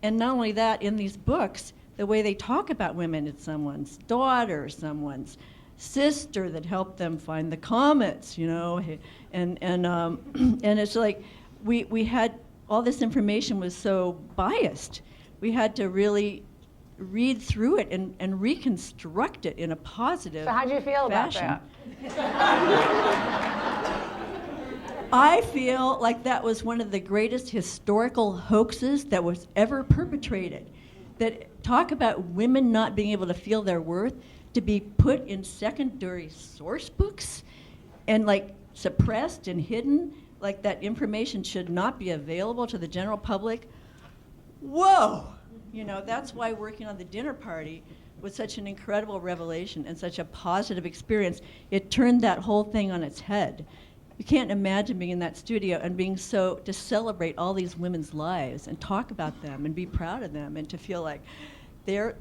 And not only that, in these books, the way they talk about women, it's someone's daughter, someone's sister that helped them find the comets, and it's like we had all this information was so biased. We had to really read through it and reconstruct it in a positive So how do you feel fashion. about that? I feel like that was one of the greatest historical hoaxes that was ever perpetrated. That talk about women not being able to feel their worth, to be put in secondary source books and like suppressed and hidden, like that information should not be available to the general public. Whoa! That's why working on the dinner party was such an incredible revelation and such a positive experience. It turned that whole thing on its head. You can't imagine being in that studio and to celebrate all these women's lives and talk about them and be proud of them and to feel like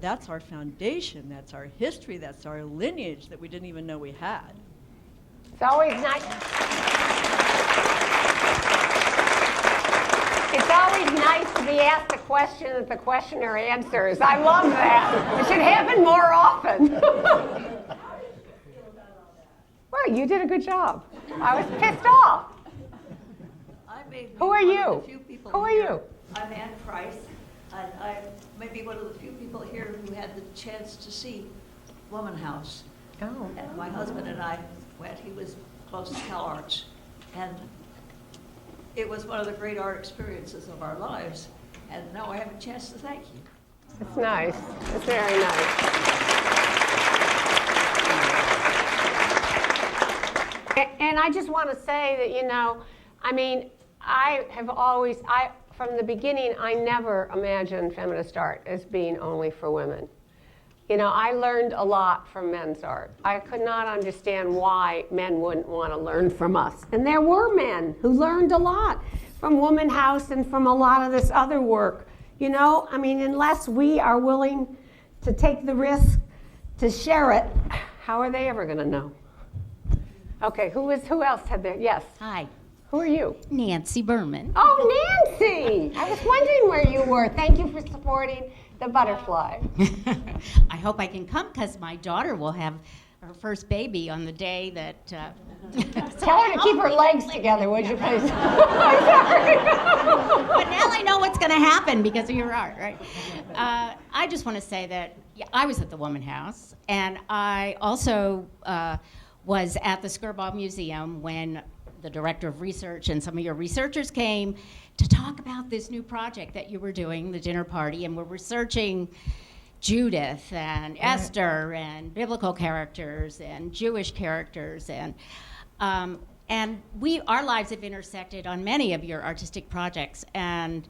that's our foundation, that's our history, that's our lineage that we didn't even know we had. It's always nice. It's always nice to be asked a question that the questioner answers. I love that. It should happen more often. Well, you did a good job. I was pissed off. Who are you? Who are you? I'm Ann Price, and I may be one of the few people here who had the chance to see Woman House. Oh. And my husband and I went. He was close to Cal Arts, and it was one of the great art experiences of our lives. And now I have a chance to thank you. It's nice. It's very nice. And I just want to say that, from the beginning, I never imagined feminist art as being only for women. I learned a lot from men's art. I could not understand why men wouldn't want to learn from us. And there were men who learned a lot from Woman House and from a lot of this other work. Unless we are willing to take the risk to share it, how are they ever going to know? Okay, who else had there? Yes. Hi, Who are you? Nancy Berman. Oh, Nancy! I was wondering where you were. Thank you for supporting the butterfly. I hope I can come because my daughter will have her first baby on the day that... Tell her to keep her legs together, would you please? But now I know what's going to happen because of your art, right? I just want to say that I was at the Woman House, and I also was at the Skirball Museum when the director of research and some of your researchers came to talk about this new project that you were doing, the dinner party, and we're researching Judith and Esther and biblical characters and Jewish characters, and our lives have intersected on many of your artistic projects. And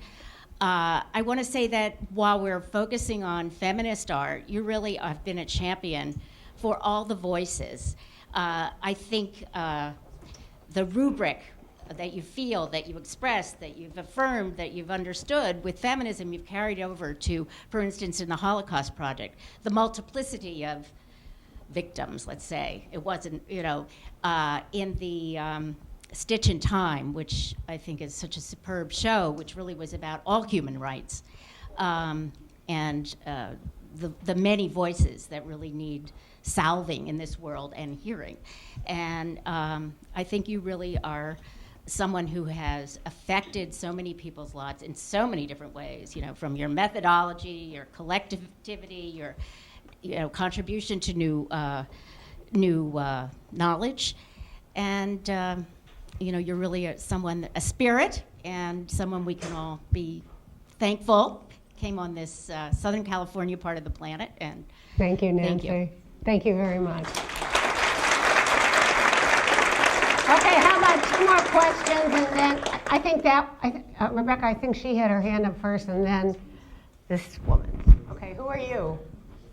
I want to say that while we're focusing on feminist art, you really have been a champion for all the voices. I think the rubric that you feel, that you express, that you've affirmed, that you've understood with feminism, you've carried over to, for instance, in the Holocaust Project, the multiplicity of victims, let's say. It wasn't, in the Stitch in Time, which I think is such a superb show, which really was about all human rights, and the many voices that really need salving in this world and hearing. And I think you really are someone who has affected so many people's lives in so many different ways, you know, from your methodology, your collectivity, your, you know, contribution to new knowledge. And, you know, you're really a spirit, and someone we can all be thankful came on this Southern California part of the planet. And Thank you, Thank Nancy. you. Thank you very much. Okay, how about 2 more questions, and then I think that, Rebecca, I think she had her hand up first, and then this woman. Okay, who are you?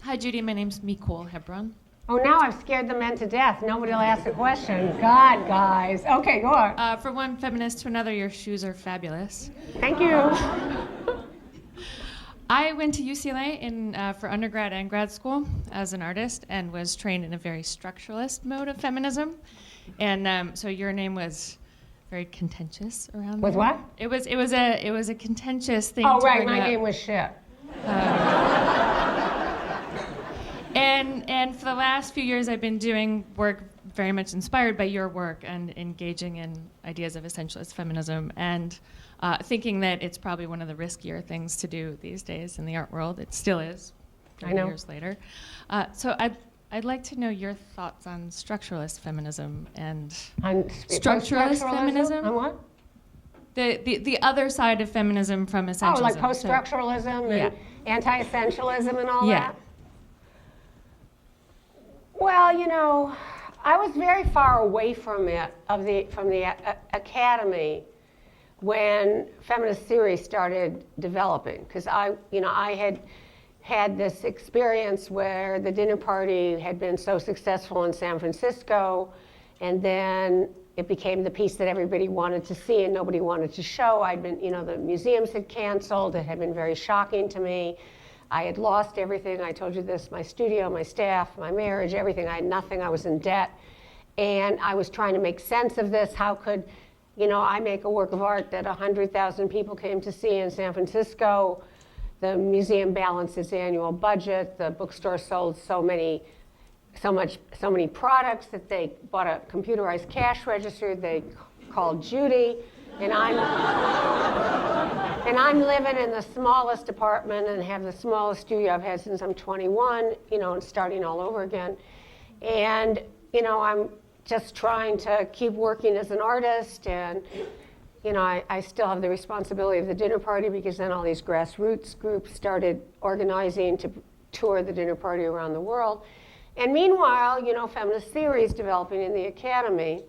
Hi, Judy. My name's Mikol Hebron. Oh, now I've scared the men to death. Nobody will ask a question. God, guys. Okay, go on. From one feminist to another, your shoes are fabulous. Thank you. I went to UCLA for undergrad and grad school as an artist and was trained in a very structuralist mode of feminism. And so your name was very contentious around With there. what? It was a contentious thing. Oh, to right, bring my up. name was shit. And for the last few years, I've been doing work very much inspired by your work and engaging in ideas of essentialist feminism and thinking that it's probably one of the riskier things to do these days in the art world. It still is, 30 I know. years later. So I'd like to know your thoughts on structuralist feminism and On Structuralist feminism? On what? the other side of feminism from essentialism. Oh, like So- post-structuralism Yeah. and anti-essentialism and all Yeah. that? Well, you know, I was very far away from it, from the academy, when feminist theory started developing, because I had this experience where the dinner party had been so successful in San Francisco, and then it became the piece that everybody wanted to see and nobody wanted to show. The museums had canceled. It had been very shocking to me. I had lost everything. I told you this, my studio, my staff, my marriage, everything. I had nothing. I was in debt. And I was trying to make sense of this. How could, I make a work of art that 100,000 people came to see in San Francisco? The museum balanced its annual budget. The bookstore sold so many products that they bought a computerized cash register. They called Judy, and I'm living in the smallest apartment and have the smallest studio I've had since I'm 21. And starting all over again. And I'm just trying to keep working as an artist, and I still have the responsibility of the dinner party, because then all these grassroots groups started organizing to tour the dinner party around the world. And meanwhile, feminist theory is developing in the academy.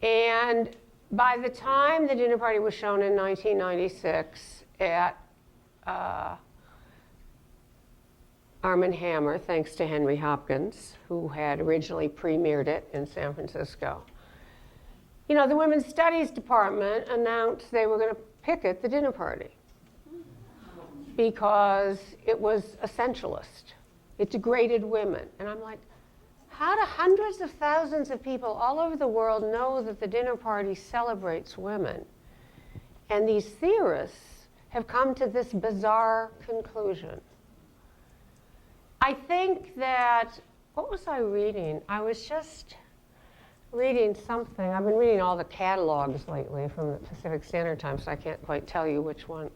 And by the time the dinner party was shown in 1996 at Arm & Hammer, thanks to Henry Hopkins, who had originally premiered it in San Francisco, the Women's Studies Department announced they were going to picket the dinner party because it was essentialist. It degraded women. And I'm like, how do hundreds of thousands of people all over the world know that the dinner party celebrates women? And these theorists have come to this bizarre conclusion. I think that, what was I reading? I was just reading something. I've been reading all the catalogs lately from the Pacific Standard Time, so I can't quite tell you which one.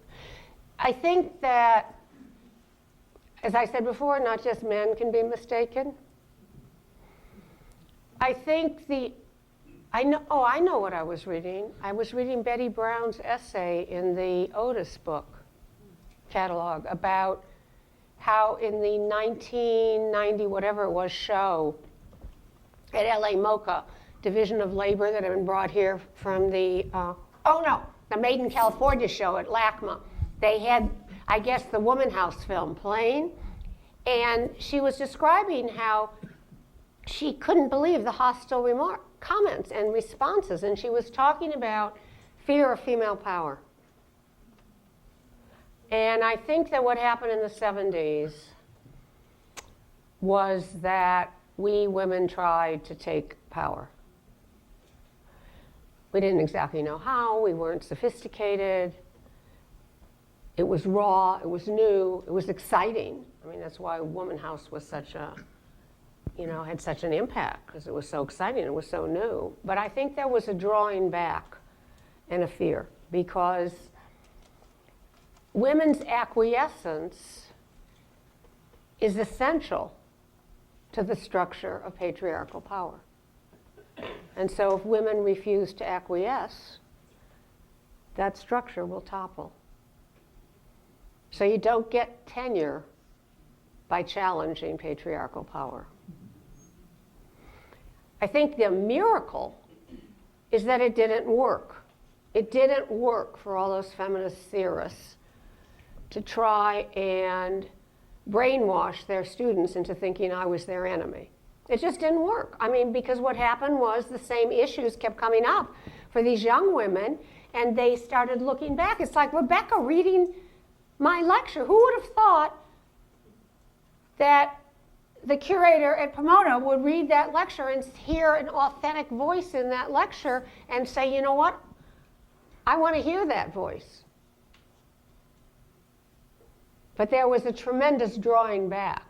I think that, as I said before, not just men can be mistaken. I think I know what I was reading. I was reading Betty Brown's essay in the Otis book catalog about how in the 1990 whatever it was show at LA MoCA, Division of Labor that had been brought here from the Made in California show at LACMA. They had, I guess, the Woman House film playing, and she was describing how she couldn't believe the hostile comments and responses, and she was talking about fear of female power. And I think that what happened in the 70s was that we women tried to take power. We didn't exactly know how, we weren't sophisticated, It was raw, it was new, it was exciting. I mean, that's why Woman House was such a, had such an impact, because it was so exciting, it was so new. But I think there was a drawing back and a fear, because women's acquiescence is essential to the structure of patriarchal power. And so if women refuse to acquiesce, that structure will topple. So you don't get tenure by challenging patriarchal power. I think the miracle is that it didn't work. It didn't work for all those feminist theorists to try and brainwash their students into thinking I was their enemy. It just didn't work. I mean, because what happened was the same issues kept coming up for these young women, and they started looking back. It's like Rebecca reading my lecture. Who would have thought that the curator at Pomona would read that lecture and hear an authentic voice in that lecture and say, you know what? I want to hear that voice. But there was a tremendous drawing back.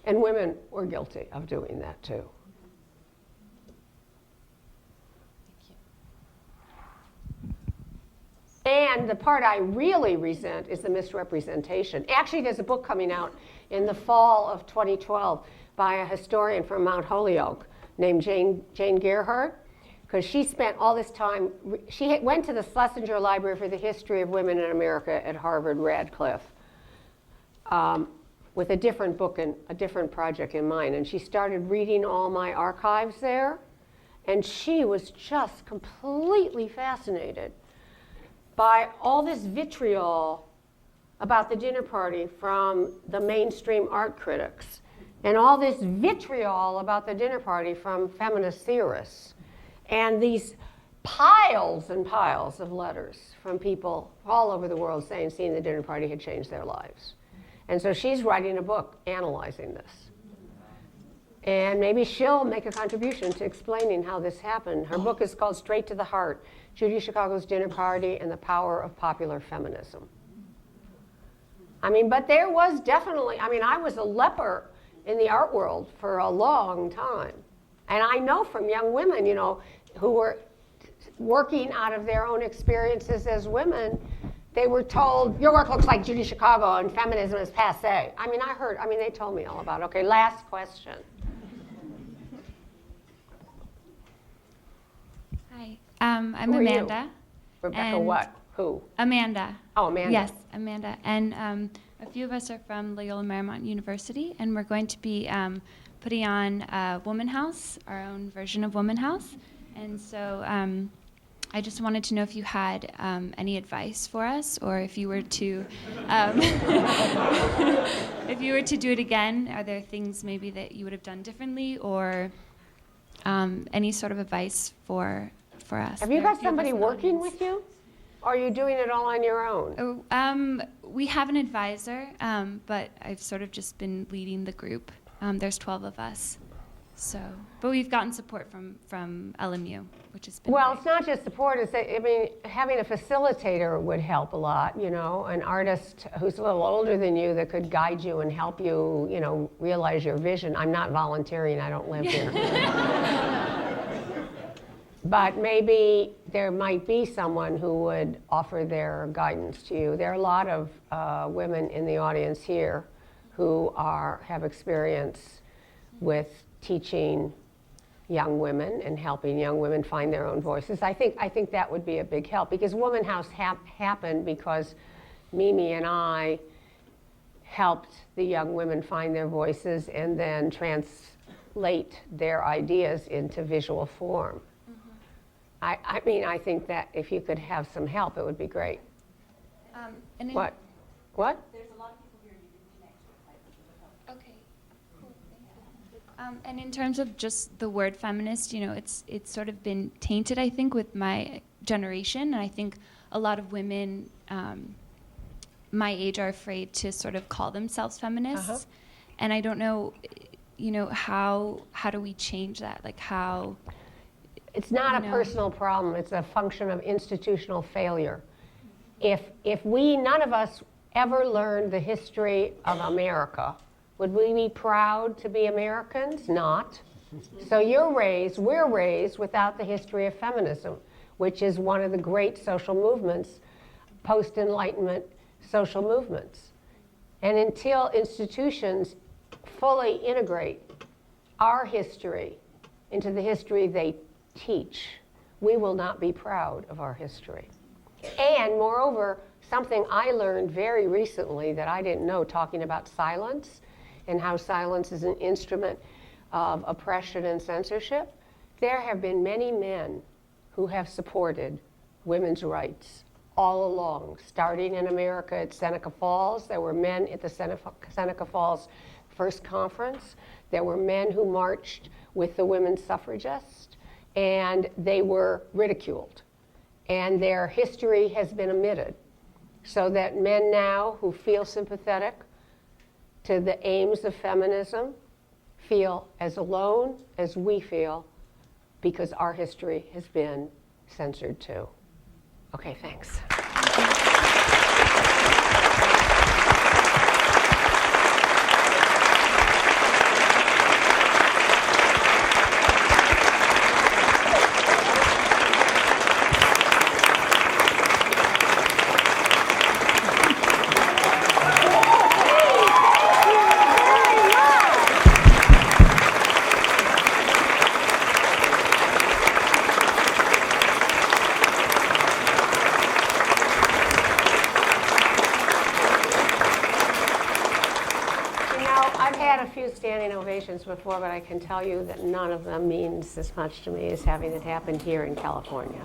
And women were guilty of doing that too. And the part I really resent is the misrepresentation. Actually, there's a book coming out in the fall of 2012 by a historian from Mount Holyoke named Jane Gerhardt, because she spent all this time, she went to the Schlesinger Library for the History of Women in America at Harvard Radcliffe with a different book and a different project in mind. And she started reading all my archives there, and she was just completely fascinated by all this vitriol about the dinner party from the mainstream art critics, and all this vitriol about the dinner party from feminist theorists, and these piles and piles of letters from people all over the world saying seeing the dinner party had changed their lives. And so she's writing a book analyzing this. And maybe she'll make a contribution to explaining how this happened. Her book is called Straight to the Heart, Judy Chicago's Dinner Party and the Power of Popular Feminism. I mean, but there was definitely, I was a leper in the art world for a long time. And I know from young women, who were working out of their own experiences as women, they were told, your work looks like Judy Chicago and feminism is passé. They told me all about it. Okay, last question. Hi, I'm Amanda. Rebecca what? Who? Amanda. Oh, Amanda. Yes, Amanda. And a few of us are from Loyola Marymount University, and we're going to be putting on Woman House, our own version of Woman House. And so I just wanted to know if you had any advice for us, or if you were to do it again, are there things maybe that you would have done differently, or any sort of advice for us? Have you got somebody working with you? Or are you doing it all on your own? We have an advisor, but I've sort of just been leading the group. There's 12 of us. So, but we've gotten support from LMU, which has been Well, great. it's not just support. Having a facilitator would help a lot, an artist who's a little older than you that could guide you and help you, realize your vision. I'm not volunteering. I don't live here. But maybe there might be someone who would offer their guidance to you. There are a lot of women in the audience here who have experience with teaching young women and helping young women find their own voices. I think that would be a big help, because Woman House happened because Mimi and I helped the young women find their voices and then translate their ideas into visual form. I think that if you could have some help, it would be great. What? There's a lot of people here you can connect with. Okay, cool, thank you. And in terms of just the word feminist, it's sort of been tainted, I think, with my generation. And I think a lot of women my age are afraid to sort of call themselves feminists. Uh-huh. And I don't know, how do we change that? Like how... It's not a personal problem. It's a function of institutional failure. if none of us ever learned the history of America, would we be proud to be Americans? Not. So we're raised without the history of feminism, which is one of the great social movements, post-Enlightenment social movements. And until institutions fully integrate our history into the history they teach, we will not be proud of our history. And moreover, something I learned very recently that I didn't know, talking about silence and how silence is an instrument of oppression and censorship, there have been many men who have supported women's rights all along, starting in America at Seneca Falls. There were men at the Seneca Falls First Conference. There were men who marched with the women's suffragists, and they were ridiculed. And their history has been omitted, so that men now who feel sympathetic to the aims of feminism feel as alone as we feel, because our history has been censored too. Okay, thanks. Standing ovations before, but I can tell you that none of them means as much to me as having it happen here in California.